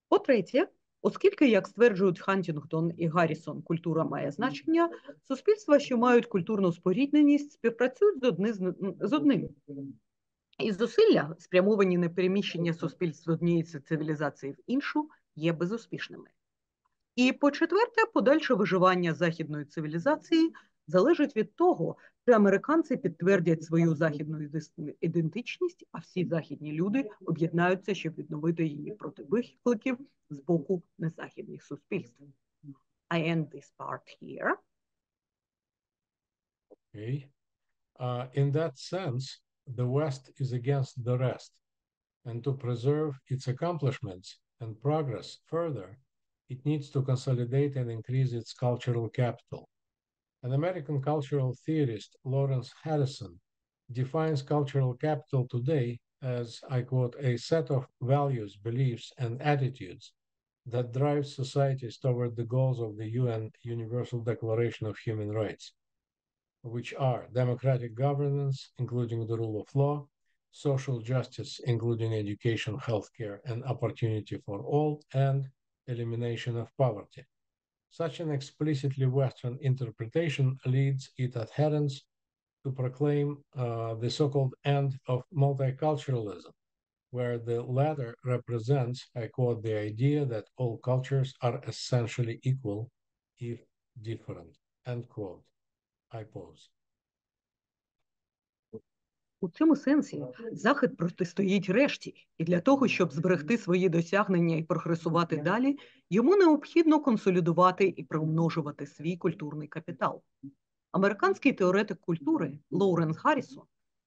По-третє, оскільки, як стверджують Хантінгтон і Гаррісон, культура має значення, суспільства, що мають культурну спорідненість, співпрацюють з одним. І зусилля, спрямовані на переміщення суспільств з однієї цивілізації в іншу, є безуспішними. І по-четверте, подальше виживання західної цивілізації залежить від того, що американці підтвердять свою західну ідентичність, а всі західні люди об'єднаються, щоб відновити її проти викликів з боку незахідних суспільств. I end this part here. Okay. In that sense, the West is against the rest, and to preserve its accomplishments and progress further, it needs to consolidate and increase its cultural capital. An American cultural theorist, Lawrence Harrison, defines cultural capital today as, I quote, a set of values, beliefs, and attitudes that drive societies toward the goals of the UN Universal Declaration of Human Rights, which are democratic governance, including the rule of law, social justice, including education, healthcare, and opportunity for all, and elimination of poverty. Such an explicitly Western interpretation leads its adherents to proclaim the so-called end of multiculturalism, where the latter represents, I quote, the idea that all cultures are essentially equal, if different, end quote. I pause. У цьому сенсі Захід протистоїть решті, і для того, щоб зберегти свої досягнення і прогресувати далі, йому необхідно консолідувати і примножувати свій культурний капітал. Американський теоретик культури Лоуренс Гаррісон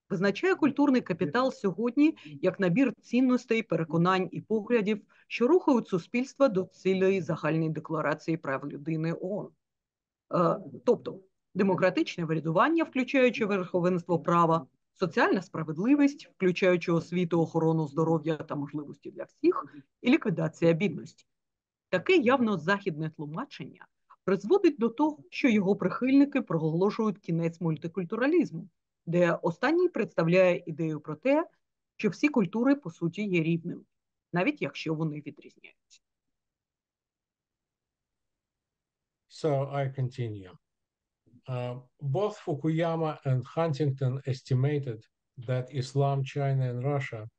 визначає культурний капітал сьогодні як набір цінностей, переконань і поглядів, що рухають суспільство до цілої загальної декларації прав людини ООН. Тобто демократичне врядування, включаючи верховенство права, соціальна справедливість, включаючи освіту, охорону здоров'я та можливості для всіх, і ліквідація бідності. Таке явно західне тлумачення призводить до того, що його прихильники проголошують кінець мультикультуралізму, де останній представляє ідею про те, що всі культури, по суті, є рівними, навіть якщо вони відрізняються. So I continue. Both Fukuyama and Huntington estimated that Islam, China, and Russia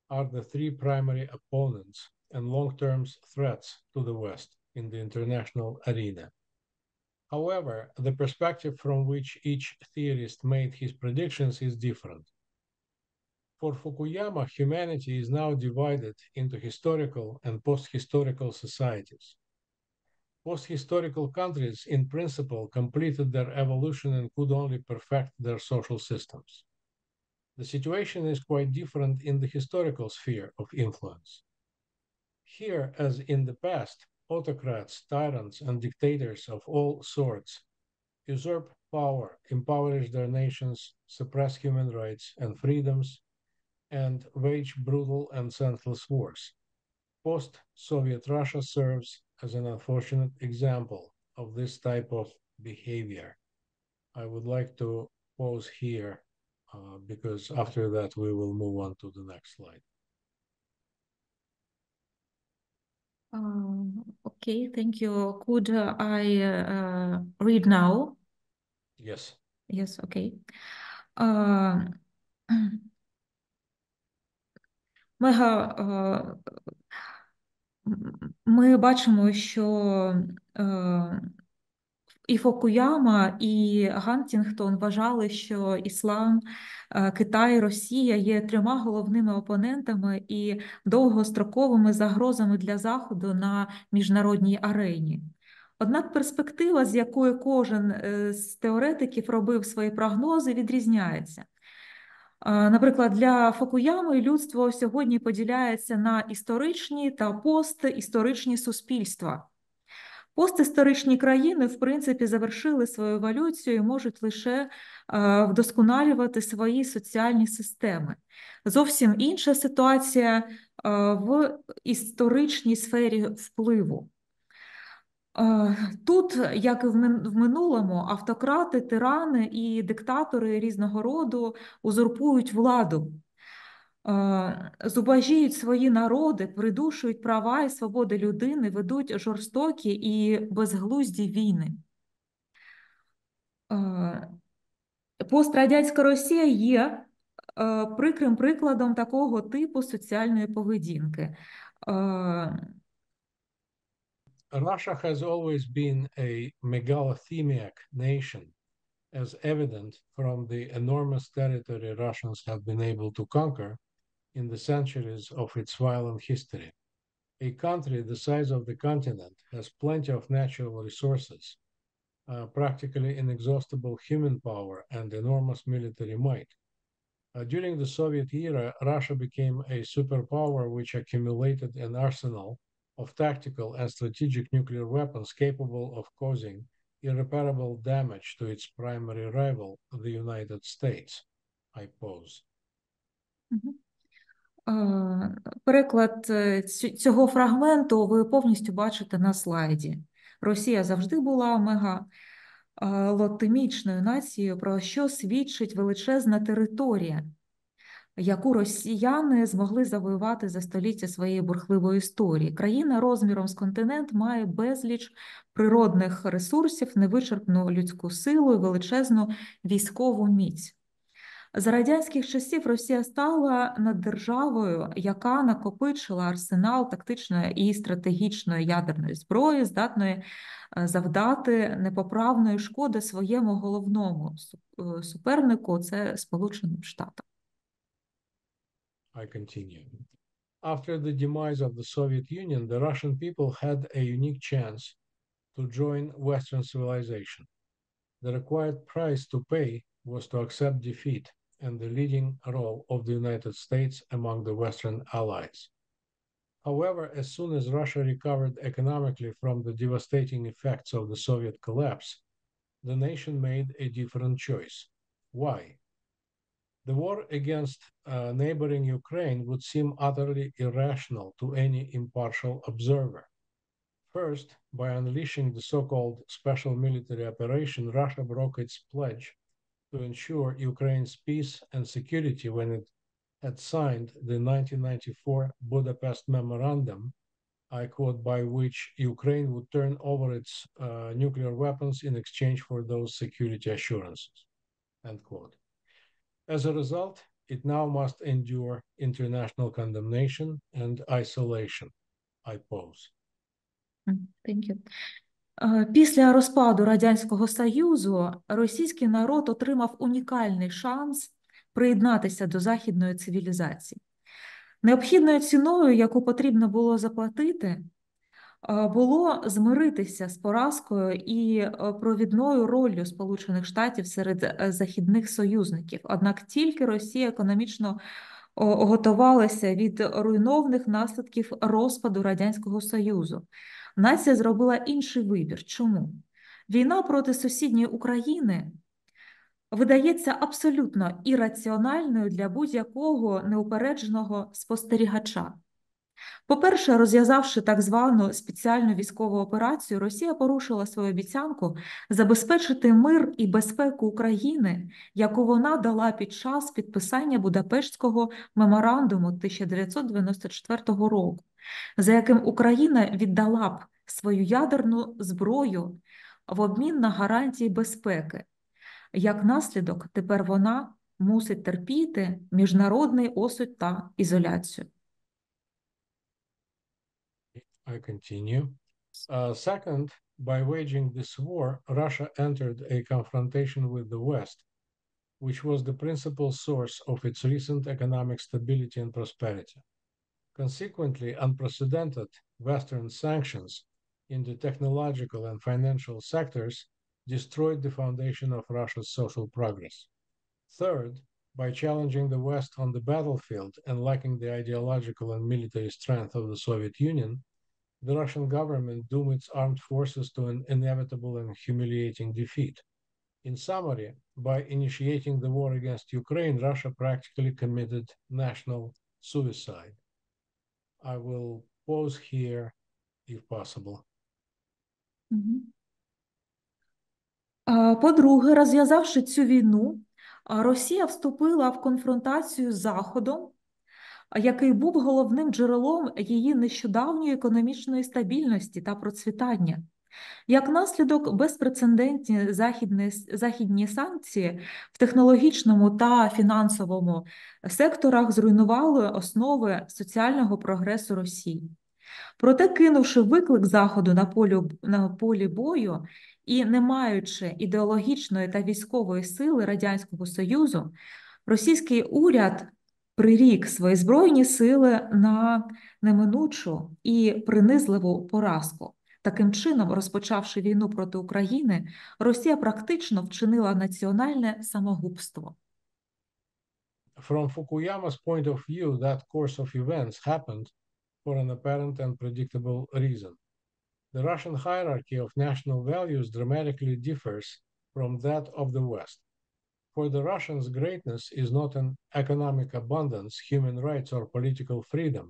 are the three primary opponents and long-term threats to the West in the international arena. However, the perspective from which each theorist made his predictions is different. For Fukuyama, humanity is now divided into historical and post-historical societies. Post-historical countries, in principle, completed their evolution and could only perfect their social systems. The situation is quite different in the historical sphere of influence. Here, as in the past, autocrats, tyrants, and dictators of all sorts usurp power, impoverish their nations, suppress human rights and freedoms, and wage brutal and senseless wars. Post-Soviet Russia serves as an unfortunate example of this type of behavior. I would like to pause here because after that we will move on to the next slide. Okay, thank you. Could I read now? Yes. Yes, okay. Ми бачимо, що і Фукуяма, і Хантінгтон вважали, що іслам, Китай, Росія є трьома головними опонентами і довгостроковими загрозами для Заходу на міжнародній арені. Однак перспектива, з якою кожен з теоретиків робив свої прогнози, відрізняється. Наприклад, для Фукуями людство сьогодні поділяється на історичні та постісторичні суспільства. Постісторичні країни, в принципі, завершили свою еволюцію і можуть лише вдосконалювати свої соціальні системи. Зовсім інша ситуація в історичній сфері впливу. Тут, як і в минулому, автократи, тирани і диктатори різного роду узурпують владу, зубожіють свої народи, придушують права і свободи людини, ведуть жорстокі і безглузді війни. Пострадянська Росія є прикрим прикладом такого типу соціальної поведінки. Russia has always been a megalothemiac nation, as evident from the enormous territory Russians have been able to conquer in the centuries of its violent history. A country the size of the continent has plenty of natural resources, practically inexhaustible human power, and enormous military might. During the Soviet era, Russia became a superpower which accumulated an arsenal of tactical and strategic nuclear weapons capable of causing irreparable damage to its primary rival, the United States. I pause. Переклад цього фрагменту ви повністю бачите на слайді. Росія завжди була мегалотемічною нацією, про що свідчить величезна територія, яку росіяни змогли завоювати за століття своєї бурхливої історії. Країна розміром з континент має безліч природних ресурсів, невичерпну людську силу і величезну військову міць. За радянських часів Росія стала наддержавою, яка накопичила арсенал тактичної і стратегічної ядерної зброї, здатної завдати непоправної шкоди своєму головному супернику – це Сполученим Штатам. I continue. After the demise of the Soviet Union, the Russian people had a unique chance to join Western civilization. The required price to pay was to accept defeat and the leading role of the United States among the Western allies. However, as soon as Russia recovered economically from the devastating effects of the Soviet collapse, the nation made a different choice. Why? The war against neighboring Ukraine would seem utterly irrational to any impartial observer. First, by unleashing the so-called special military operation, Russia broke its pledge to ensure Ukraine's peace and security when it had signed the 1994 Budapest Memorandum, I quote, by which Ukraine would turn over its nuclear weapons in exchange for those security assurances, end quote. As a result, it now must endure international condemnation and isolation, I pose. Thank you. Після розпаду Радянського Союзу російський народ отримав унікальний шанс приєднатися до західної цивілізації. Необхідною ціною, яку потрібно було заплатити, було змиритися з поразкою і провідною роллю Сполучених Штатів серед західних союзників. Однак тільки Росія економічно готувалася від руйнівних наслідків розпаду Радянського Союзу. Нація зробила інший вибір. Чому? Війна проти сусідньої України видається абсолютно ірраціональною для будь-якого неупередженого спостерігача. По-перше, розв'язавши так звану спеціальну військову операцію, Росія порушила свою обіцянку забезпечити мир і безпеку України, яку вона дала під час підписання Будапештського меморандуму 1994 року, за яким Україна віддала б свою ядерну зброю в обмін на гарантії безпеки. Як наслідок, тепер вона мусить терпіти міжнародний осуд та ізоляцію. I continue. Second, by waging this war, Russia entered a confrontation with the West, which was the principal source of its recent economic stability and prosperity. Consequently, unprecedented Western sanctions in the technological and financial sectors destroyed the foundation of Russia's social progress. Third, by challenging the West on the battlefield and lacking the ideological and military strength of the Soviet Union, the Russian government doomed its armed forces to an inevitable and humiliating defeat. In summary, by initiating the war against Ukraine, Russia practically committed national suicide. I will pause here if possible. По-друге, розв'язавши цю війну, Росія вступила в конфронтацію з Заходом, який був головним джерелом її нещодавньої економічної стабільності та процвітання. Як наслідок, безпрецедентні західні санкції в технологічному та фінансовому секторах зруйнували основи соціального прогресу Росії. Проте, кинувши виклик Заходу на полі бою і не маючи ідеологічної та військової сили Радянського Союзу, російський уряд прирік свої збройні сили на неминучу і принизливу поразку. Таким чином, розпочавши війну проти України, Росія практично вчинила національне самогубство. From Fukuyama's point of view, that course of events happened for an apparent and predictable reason. The Russian hierarchy of national values dramatically differs from that of the West. For the Russians, greatness is not an economic abundance, human rights, or political freedom.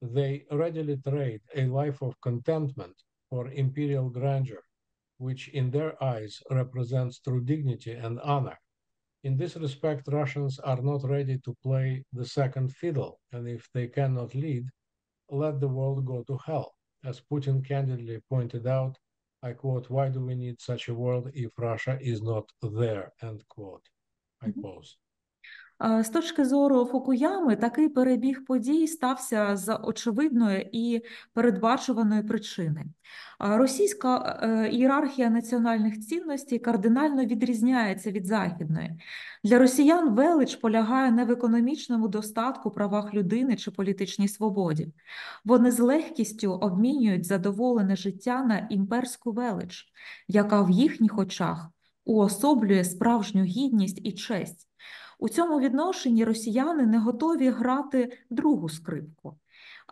They readily trade a life of contentment for imperial grandeur, which in their eyes represents true dignity and honor. In this respect, Russians are not ready to play the second fiddle, and if they cannot lead, let the world go to hell. As Putin candidly pointed out, I quote, "Why do we need such a world if Russia is not there?" End quote. I pause. З точки зору Фукуями, такий перебіг подій стався з очевидної і передбачуваної причини. Російська ієрархія національних цінностей кардинально відрізняється від західної. Для росіян велич полягає не в економічному достатку, правах людини чи політичній свободі. Вони з легкістю обмінюють задоволене життя на імперську велич, яка в їхніх очах уособлює справжню гідність і честь. У цьому відношенні росіяни не готові грати другу скрипку.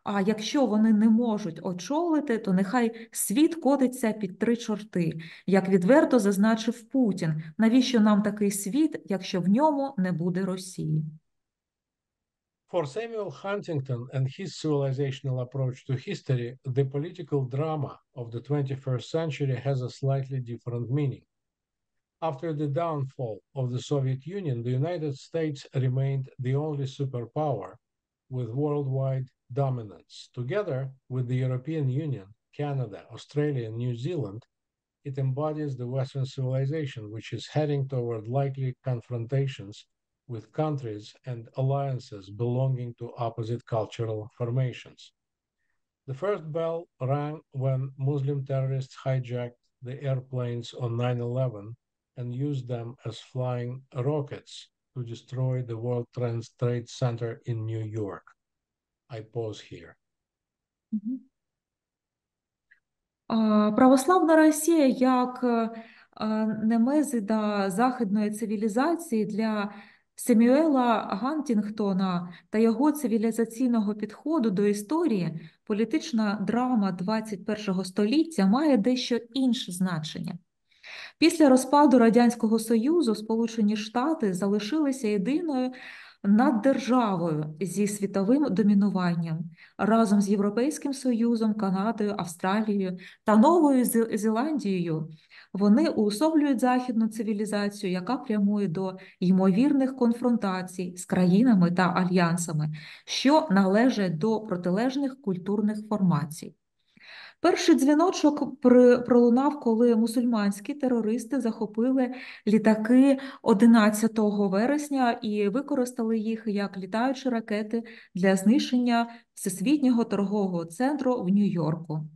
А якщо вони не можуть очолити, то нехай світ котиться під три чорти, як відверто зазначив Путін. Навіщо нам такий світ, якщо в ньому не буде Росії? For Samuel Huntington and his civilizational approach to history, the political drama of the 21st century has a slightly different meaning. After the downfall of the Soviet Union, the United States remained the only superpower with worldwide dominance. Together with the European Union, Canada, Australia, and New Zealand, it embodies the Western civilization, which is heading toward likely confrontations with countries and alliances belonging to opposite cultural formations. The first bell rang when Muslim terrorists hijacked the airplanes on 9/11 and used them as flying rockets to destroy the World Trade Center in New York. I pause here. Православна Росія як немезида західної цивілізації для Семюела Гантінгтона та його цивілізаційного підходу до історії, політична драма 21 століття має дещо інше значення. Після розпаду Радянського Союзу Сполучені Штати залишилися єдиною наддержавою зі світовим домінуванням разом з Європейським Союзом, Канадою, Австралією та Новою Зеландією. Вони уособлюють західну цивілізацію, яка прямує до ймовірних конфронтацій з країнами та альянсами, що належать до протилежних культурних формацій. Перший дзвіночок пролунав, коли мусульманські терористи захопили літаки 11 вересня і використали їх як літаючі ракети для знищення Всесвітнього торгового центру в Нью-Йорку.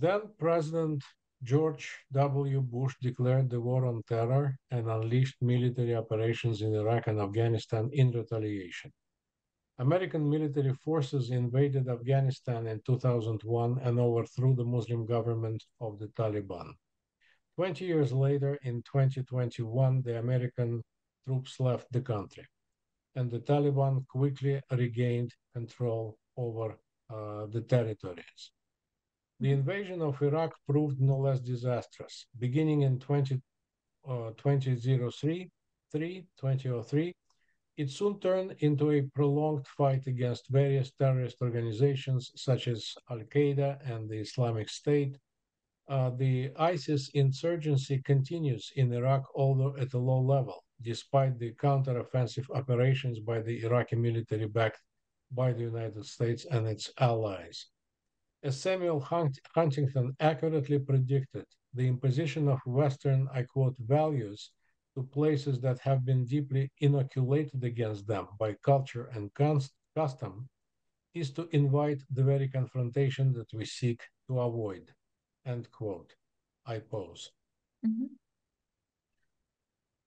Then President George W. Bush declared the war on terror and unleashed military operations in Iraq and Afghanistan in retaliation. American military forces invaded Afghanistan in 2001 and overthrew the Muslim government of the Taliban. 20 years later, in 2021, the American troops left the country, and the Taliban quickly regained control over the territories. The invasion of Iraq proved no less disastrous. Beginning in 2003, it soon turned into a prolonged fight against various terrorist organizations such as Al-Qaeda and the Islamic State. The ISIS insurgency continues in Iraq, although at a low level, despite the counteroffensive operations by the Iraqi military backed by the United States and its allies. As Samuel Huntington accurately predicted, the imposition of Western, I quote, values to places that have been deeply inoculated against them by culture and custom is to invite the very confrontation that we seek to avoid. End quote. I pause.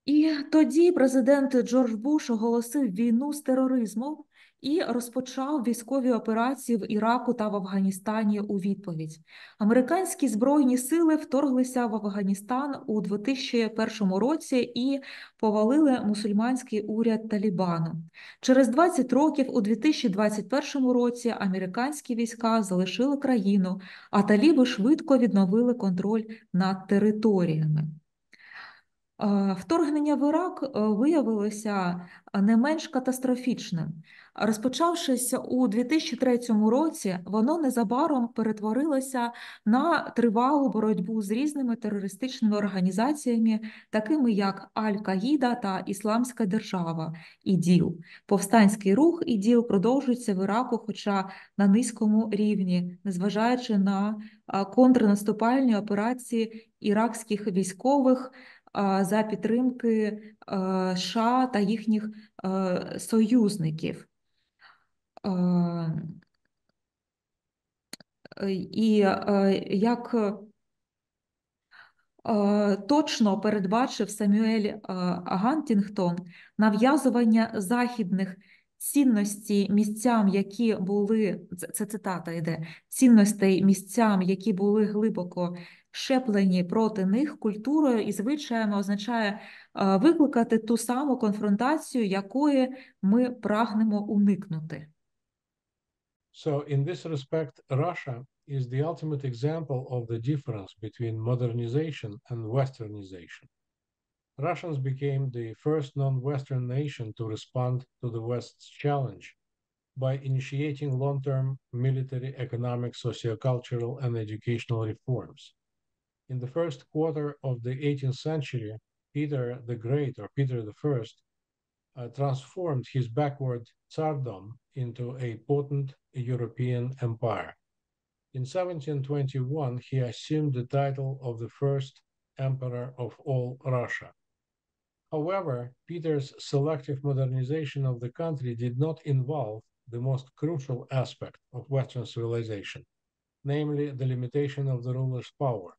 І тоді президент Джордж Буш оголосив війну з тероризмом і розпочав військові операції в Іраку та в Афганістані у відповідь. Американські збройні сили вторглися в Афганістан у 2001 році і повалили мусульманський уряд Талібану. Через 20 років, у 2021 році, американські війська залишили країну, а таліби швидко відновили контроль над територіями. Вторгнення в Ірак виявилося не менш катастрофічним. Розпочавшись у 2003 році, воно незабаром перетворилося на тривалу боротьбу з різними терористичними організаціями, такими як Аль-Каїда та Ісламська держава, ІДІЛ. Повстанський рух ІДІЛ продовжується в Іраку, хоча на низькому рівні, незважаючи на контрнаступальні операції іракських військових, за підтримки США та їхніх союзників. І як точно передбачив Самюель Гантінгтон, нав'язування західних цінностей місцям, які були, це цитата йде, цінностей місцям, які були глибоко щеплені проти них культурою і звичаями, означає викликати ту саму конфронтацію, якої ми прагнемо уникнути. So in this respect, Russia is the ultimate example of the difference between modernization and westernization. Russians became the first non-Western nation to respond to the West's challenge by initiating long-term military, economic, socio-cultural, and educational reforms. In the first quarter of the 18th century, Peter the Great, or Peter the First, transformed his backward tsardom into a potent European empire. In 1721, he assumed the title of the first emperor of all Russia. However, Peter's selective modernization of the country did not involve the most crucial aspect of Western civilization, namely the limitation of the ruler's power.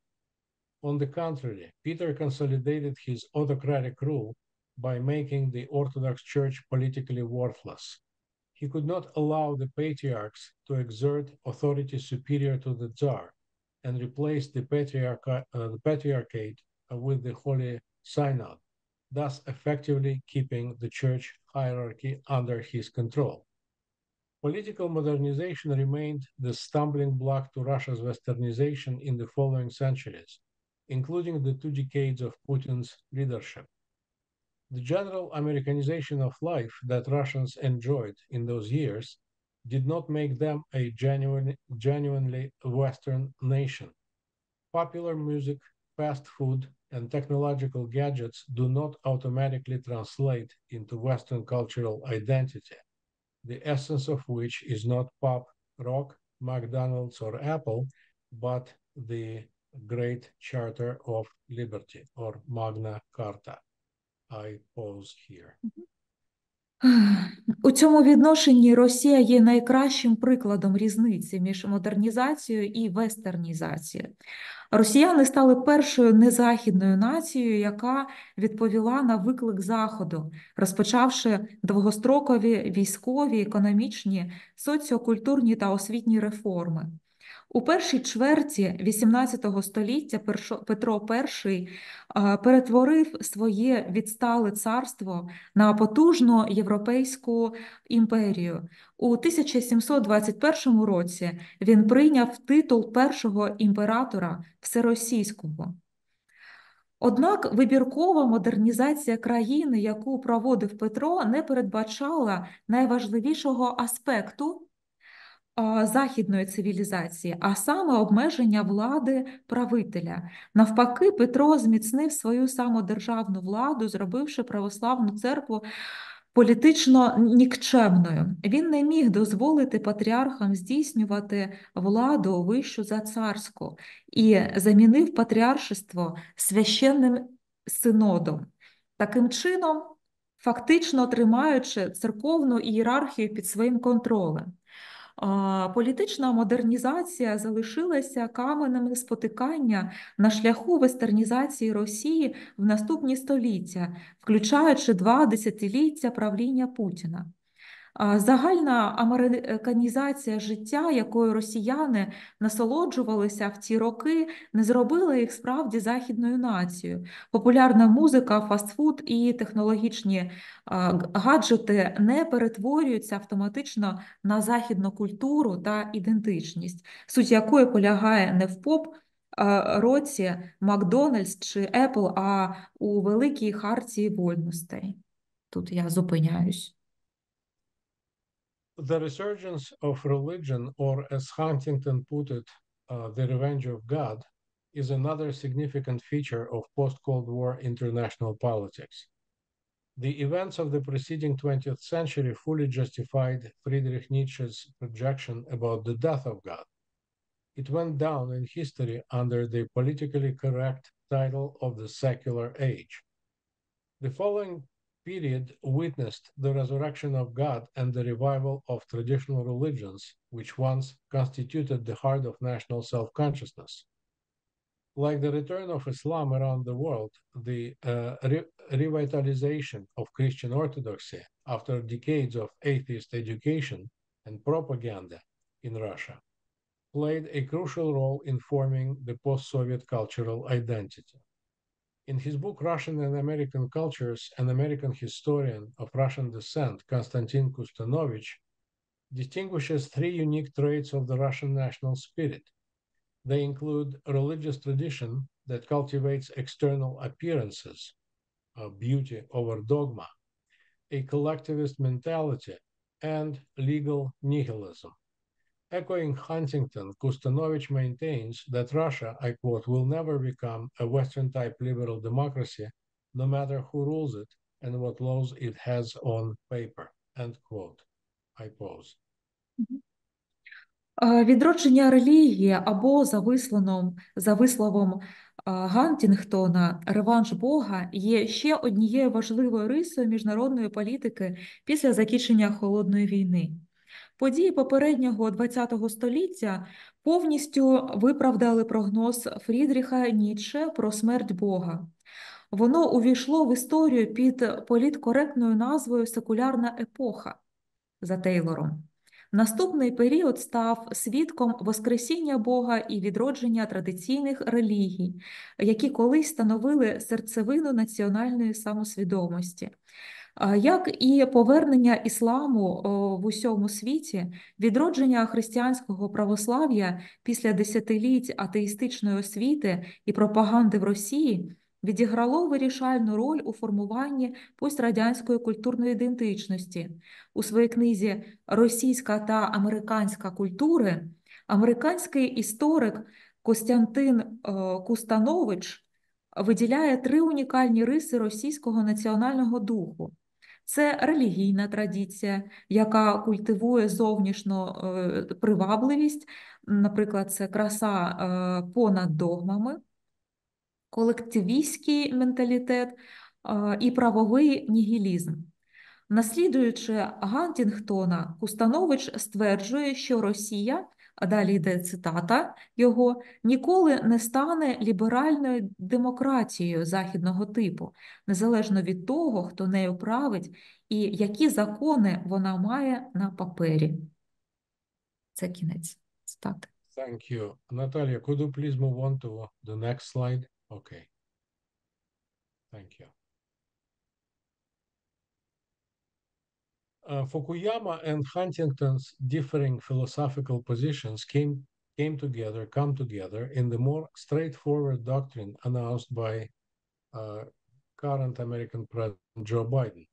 On the contrary, Peter consolidated his autocratic rule by making the Orthodox Church politically worthless. He could not allow the patriarchs to exert authority superior to the Tsar and replace the patriarchate with the Holy Synod, thus effectively keeping the church hierarchy under his control. Political modernization remained the stumbling block to Russia's westernization in the following centuries, including the 2 decades of Putin's leadership. The general Americanization of life that Russians enjoyed in those years did not make them a genuinely Western nation. Popular music, fast food, and technological gadgets do not automatically translate into Western cultural identity, the essence of which is not pop, rock, McDonald's, or Apple, but the Great Charter of Liberty, or Magna Carta. I pause here. У цьому відношенні Росія є найкращим прикладом різниці між модернізацією і вестернізацією. Росіяни стали першою незахідною нацією, яка відповіла на виклик Заходу, розпочавши довгострокові військові, економічні, соціокультурні та освітні реформи. У першій чверті XVIII століття Петро І перетворив своє відстале царство на потужну європейську імперію. У 1721 році він прийняв титул першого імператора всеросійського. Однак вибіркова модернізація країни, яку проводив Петро, не передбачала найважливішого аспекту західної цивілізації, а саме обмеження влади правителя. Навпаки, Петро зміцнив свою самодержавну владу, зробивши православну церкву політично нікчемною. Він не міг дозволити патріархам здійснювати владу вищу за царську і замінив патріаршество священним синодом. Таким чином, фактично тримаючи церковну ієрархію під своїм контролем. Політична модернізація залишилася каменем спотикання на шляху вестернізації Росії в наступні століття, включаючи 2 десятиліття правління Путіна. Загальна американізація життя, якою росіяни насолоджувалися в ті роки, не зробила їх справді західною нацією. Популярна музика, фастфуд і технологічні гаджети не перетворюються автоматично на західну культуру та ідентичність, суть якої полягає не в поп-році, Макдональдс чи Apple, а у великій хартії вольностей. Тут я зупиняюсь. The resurgence of religion, or as Huntington put it, the revenge of God, is another significant feature of post-Cold War international politics. The events of the preceding 20th century fully justified Friedrich Nietzsche's projection about the death of God. It went down in history under the politically correct title of the secular age. The following period witnessed the resurrection of God and the revival of traditional religions, which once constituted the heart of national self-consciousness. Like the return of Islam around the world, the revitalization of Christian orthodoxy after decades of atheist education and propaganda in Russia played a crucial role in forming the post-Soviet cultural identity. In his book, Russian and American Cultures, an American historian of Russian descent, Konstantin Kustanovich, distinguishes three unique traits of the Russian national spirit. They include a religious tradition that cultivates external appearances, beauty over dogma, a collectivist mentality, and legal nihilism. Echoing Huntington, Kustanovich maintains that Russia, I quote, will never become a Western-type liberal democracy, no matter who rules it and what laws it has on paper, end quote. I pause. Відродження релігії або за висловом Гантінгтона, реванш Бога є ще однією важливою рисою міжнародної політики після закінчення Холодної війни. Події попереднього ХХ століття повністю виправдали прогноз Фрідріха Ніцше про смерть Бога. Воно увійшло в історію під політкоректною назвою «Секулярна епоха» за Тейлором. Наступний період став свідком воскресіння Бога і відродження традиційних релігій, які колись становили серцевину національної самосвідомості. Як і повернення ісламу в усьому світі, відродження християнського православ'я після десятиліть атеїстичної освіти і пропаганди в Росії відіграло вирішальну роль у формуванні пострадянської культурної ідентичності. У своїй книзі «Російська та американська культури» американський історик Костянтин Кустанович виділяє три унікальні риси російського національного духу. Це релігійна традиція, яка культивує зовнішню привабливість, наприклад, це краса понад догмами, колективістський менталітет і правовий нігілізм. Наслідуючи Гантінгтона, Кустанович стверджує, що Росія, а далі йде цитата його, ніколи не стане ліберальною демократією західного типу, незалежно від того, хто нею править і які закони вона має на папері. Це кінець цитати. Thank you. Natalia, could you please move on to the next slide? Okay. Thank you. Fukuyama and Huntington's differing philosophical positions come together in the more straightforward doctrine announced by current American President Joe Biden.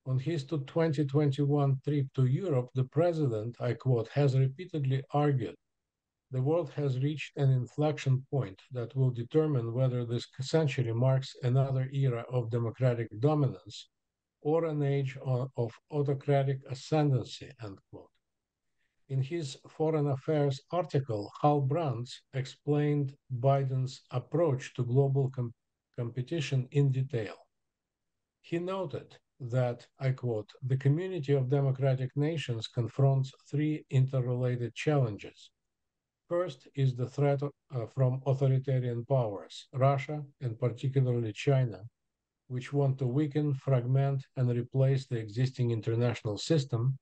On his 2021 trip to Europe, the president, I quote, has repeatedly argued the world has reached an inflection point that will determine whether this century marks another era of democratic dominance or an age of autocratic ascendancy, end quote. In his Foreign Affairs article, Hal Brands explained Biden's approach to global competition in detail. He noted that, I quote, the community of democratic nations confronts three interrelated challenges. First is the threat from authoritarian powers, Russia and particularly China, which want to weaken, fragment, and replace the existing international system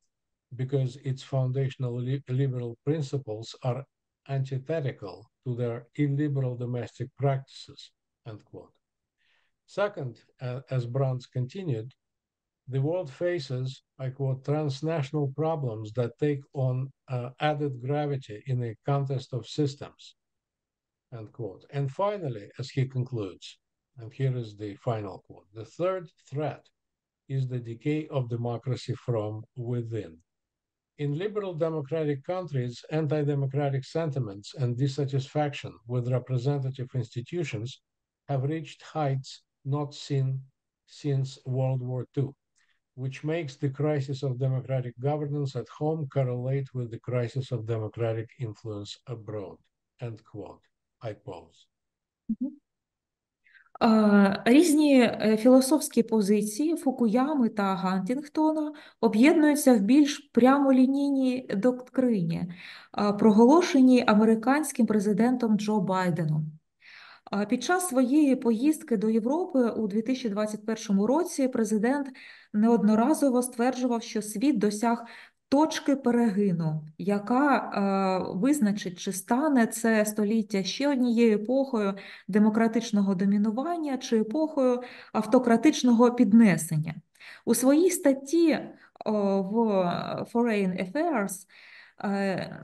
because its foundational liberal principles are antithetical to their illiberal domestic practices, end quote. Second, as Brands continued, the world faces, I quote, transnational problems that take on added gravity in a contest of systems, end quote. And finally, as he concludes, and here is the final quote, the third threat is the decay of democracy from within. In liberal democratic countries, anti-democratic sentiments and dissatisfaction with representative institutions have reached heights not seen since World War II, which makes the crisis of democratic governance at home correlate with the crisis of democratic influence abroad, end quote. I pause. Різні філософські позиції Фукуями та Гантінгтона об'єднуються в більш прямолінійній доктрині, проголошеній американським президентом Джо Байденом. Під час своєї поїздки до Європи у 2021 році президент неодноразово стверджував, що світ досяг точки перегину, яка визначить, чи стане це століття ще однією епохою демократичного домінування чи епохою автократичного піднесення. У своїй статті в Foreign Affairs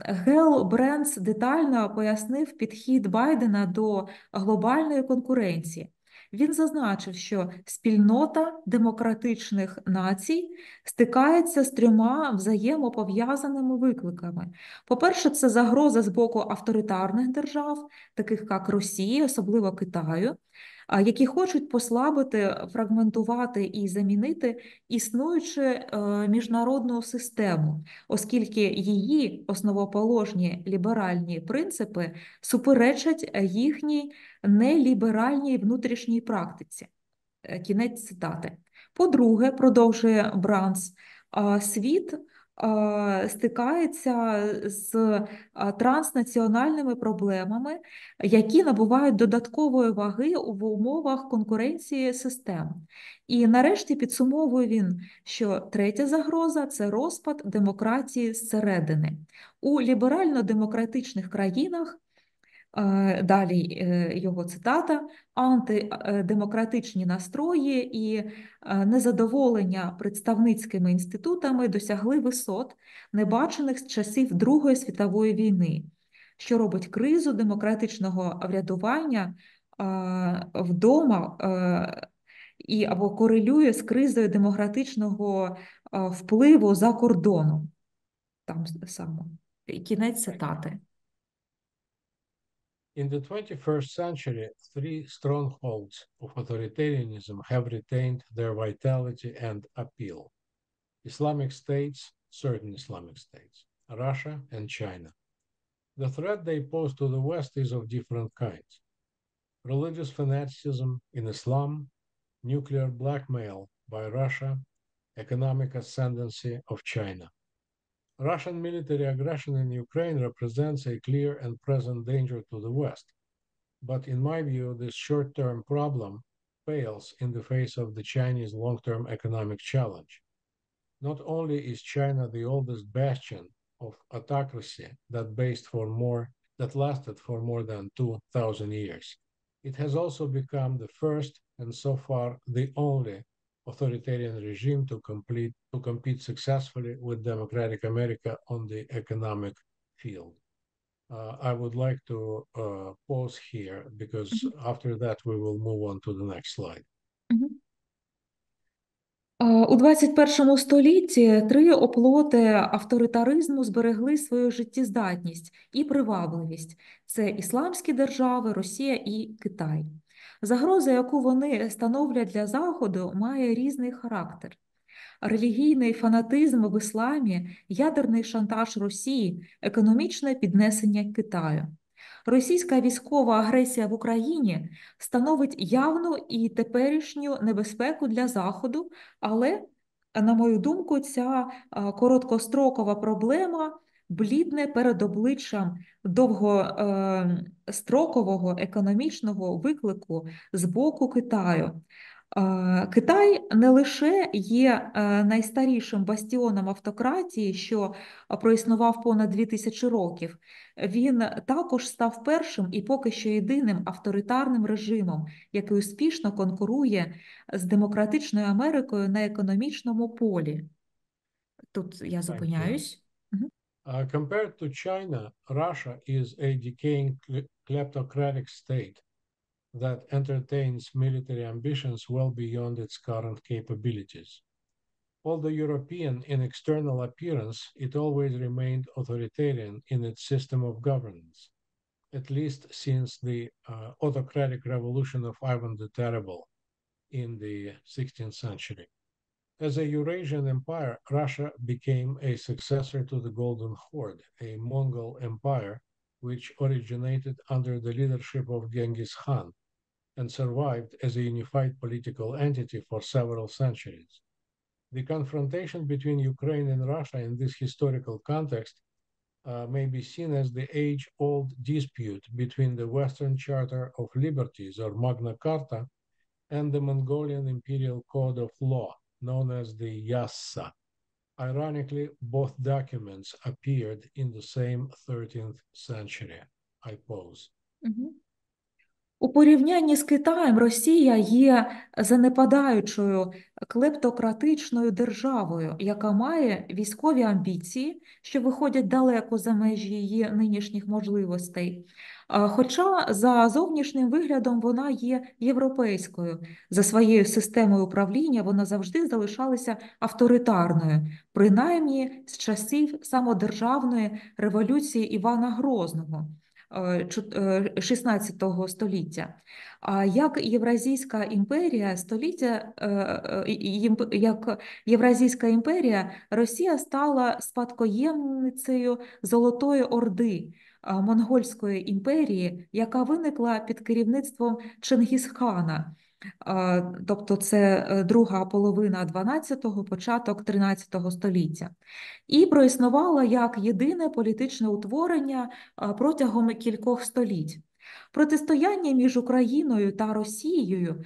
Гел Бренц детально пояснив підхід Байдена до глобальної конкуренції. Він зазначив, що спільнота демократичних націй стикається з трьома взаємопов'язаними викликами. По-перше, це загроза з боку авторитарних держав, таких як Росії, особливо Китаю, які хочуть послабити, фрагментувати і замінити існуючу міжнародну систему, оскільки її основоположні ліберальні принципи суперечать їхній неліберальній внутрішній практиці. Кінець цитати. По-друге, продовжує Бранс, світ стикається з транснаціональними проблемами, які набувають додаткової ваги в умовах конкуренції систем. І нарешті підсумовує він, що третя загроза – це розпад демократії зсередини. У ліберально-демократичних країнах, далі його цитата, антидемократичні настрої і незадоволення представницькими інститутами досягли висот, небачених з часів Другої світової війни, що робить кризу демократичного врядування вдома або корелює з кризою демократичного впливу за кордоном. Там саме. Кінець цитати. In the 21st century, three strongholds of authoritarianism have retained their vitality and appeal. Islamic states, certain Islamic states, Russia and China. The threat they pose to the West is of different kinds. Religious fanaticism in Islam, nuclear blackmail by Russia, economic ascendancy of China. Russian military aggression in Ukraine represents a clear and present danger to the West. But in my view, this short-term problem fails in the face of the Chinese long-term economic challenge. Not only is China the oldest bastion of autocracy that lasted for more than 2,000 years, it has also become the first and so far the only authoritarian regime to compete successfully with democratic America on the economic field. I would like to pause here because after that we will move on to the next slide. У 21 столітті три оплоти авторитаризму зберегли свою життєздатність і привабливість. Це ісламські держави, Росія і Китай. Загроза, яку вони становлять для Заходу, має різний характер. Релігійний фанатизм в ісламі, ядерний шантаж Росії, економічне піднесення Китаю. Російська військова агресія в Україні становить явну і теперішню небезпеку для Заходу, але, на мою думку, ця короткострокова проблема блідне перед обличчям довгострокового економічного виклику з боку Китаю. Китай не лише є найстарішим бастіоном автократії, що проіснував понад 2000 років, він також став першим і поки що єдиним авторитарним режимом, який успішно конкурує з демократичною Америкою на економічному полі. Тут я зупиняюсь. Compared to China, Russia is a decaying kleptocratic state that entertains military ambitions well beyond its current capabilities. Although European in external appearance, it always remained authoritarian in its system of governance, at least since the autocratic revolution of Ivan the Terrible in the 16th century. As a Eurasian empire, Russia became a successor to the Golden Horde, a Mongol empire which originated under the leadership of Genghis Khan and survived as a unified political entity for several centuries. The confrontation between Ukraine and Russia in this historical context may be seen as the age-old dispute between the Western Charter of Liberties, or Magna Carta, and the Mongolian Imperial Code of Law, known as the Yassa. Ironically, both documents appeared in the same 13th century. I pause. У порівнянні з Китаєм Росія є занепадаючою клептократичною державою, яка має військові амбіції, що виходять далеко за межі її нинішніх можливостей. Хоча за зовнішнім виглядом вона є європейською. За своєю системою управління вона завжди залишалася авторитарною, принаймні з часів самодержавної революції Івана Грозного. 16 століття. Як Євразійська імперія, Росія стала спадкоємницею Золотої Орди, Монгольської імперії, яка виникла під керівництвом Чингісхана. Тобто це друга половина 12-го, початок 13-го століття. І проіснувала як єдине політичне утворення протягом кількох століть. Протистояння між Україною та Росією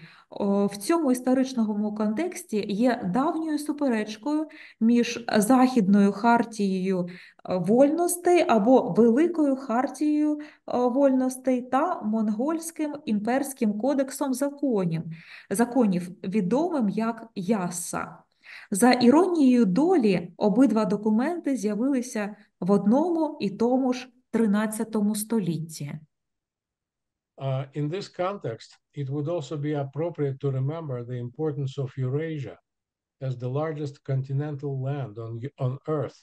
в цьому історичному контексті є давньою суперечкою між Західною хартією вольностей або Великою хартією вольностей та Монгольським імперським кодексом законів, відомим як Ясса. За іронією долі, обидва документи з'явилися в одному і тому ж 13 столітті. In this context, it would also be appropriate to remember the importance of Eurasia as the largest continental land on Earth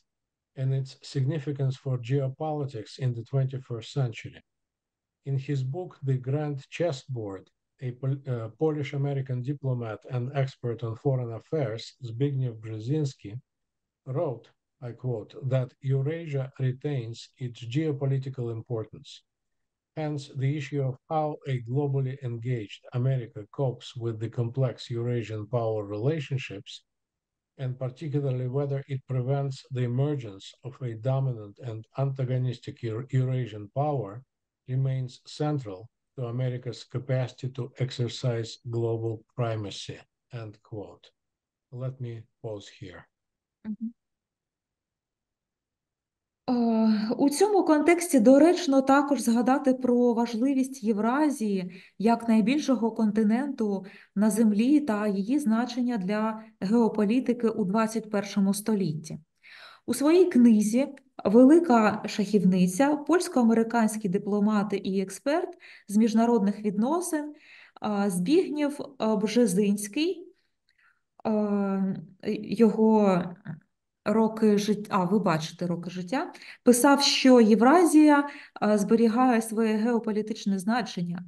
and its significance for geopolitics in the 21st century. In his book, The Grand Chessboard, a Polish-American diplomat and expert on foreign affairs, Zbigniew Brzezinski, wrote, I quote, that Eurasia retains its geopolitical importance. Hence, the issue of how a globally engaged America copes with the complex Eurasian power relationships, and particularly whether it prevents the emergence of a dominant and antagonistic Eurasian power, remains central to America's capacity to exercise global primacy, end quote. Let me pause here. У цьому контексті доречно також згадати про важливість Євразії як найбільшого континенту на Землі та її значення для геополітики у 21 столітті. У своїй книзі «Велика шахівниця» польсько-американський дипломат і експерт з міжнародних відносин Збігнєв Бжезинський, його роки життя, писав, що Євразія зберігає своє геополітичне значення.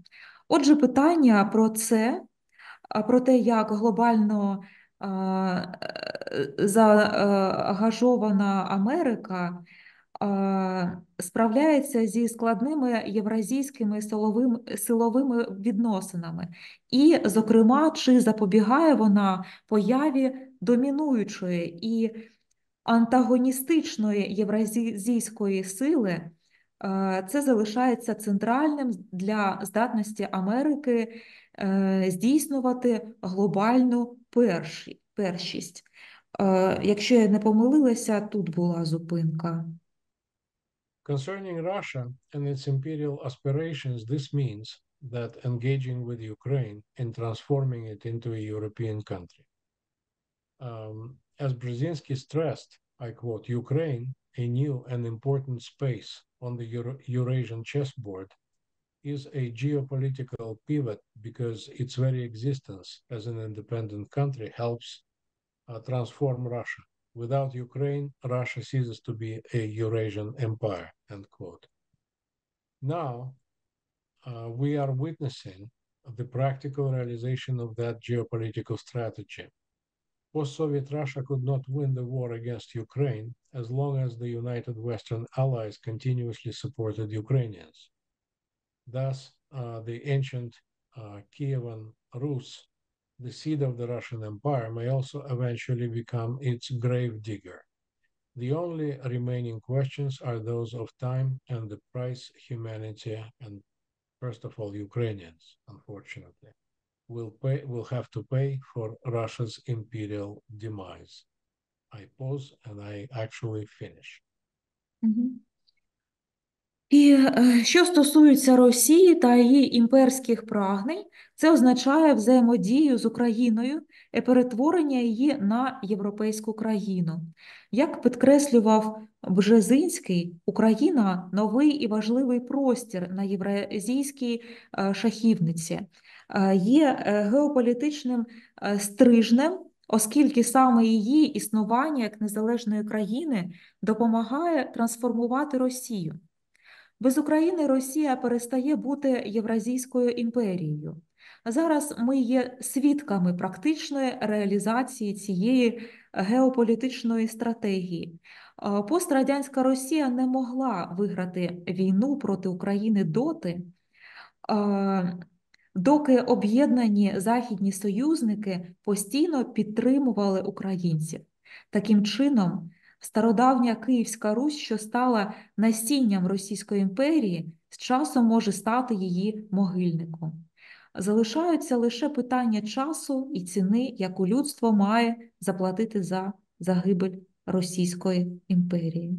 Отже, питання про те, як глобально заангажована Америка справляється зі складними євразійськими силовими відносинами. І, зокрема, чи запобігає вона появі домінуючої і антагоністичної євразійської сили, це залишається центральним для здатності Америки здійснювати глобальну першість. Якщо я не помилилася, тут була зупинка. Concerning Russia and its imperial aspirations, this means that engaging with Ukraine and transforming it into a European country. As Brzezinski stressed, I quote, Ukraine, a new and important space on the Eurasian chessboard, is a geopolitical pivot because its very existence as an independent country helps transform Russia. Without Ukraine, Russia ceases to be a Eurasian empire, end quote. Now, we are witnessing the practical realization of that geopolitical strategy. Post-Soviet Russia could not win the war against Ukraine as long as the United Western Allies continuously supported Ukrainians. Thus, the ancient Kievan Rus, the seat of the Russian Empire, may also eventually become its grave digger. The only remaining questions are those of time and the price humanity, and first of all, Ukrainians, unfortunately, will have to pay for Russia's imperial demise. I pause and I actually finish. І що стосується Росії та її імперських прагнень, це означає взаємодію з Україною і перетворення її на європейську країну. Як підкреслював Бжезинський, Україна – новий і важливий простір на євразійській шахівниці, є геополітичним стрижнем, оскільки саме її існування як незалежної країни допомагає трансформувати Росію. Без України Росія перестає бути Євразійською імперією. Зараз ми є свідками практичної реалізації цієї геополітичної стратегії. Пострадянська Росія не могла виграти війну проти України доки об'єднані західні союзники постійно підтримували українців. Таким чином, стародавня Київська Русь, що стала насінням Російської імперії, з часом може стати її могильником. Залишаються лише питання часу і ціни, яку людство має заплатити за загибель Російської імперії.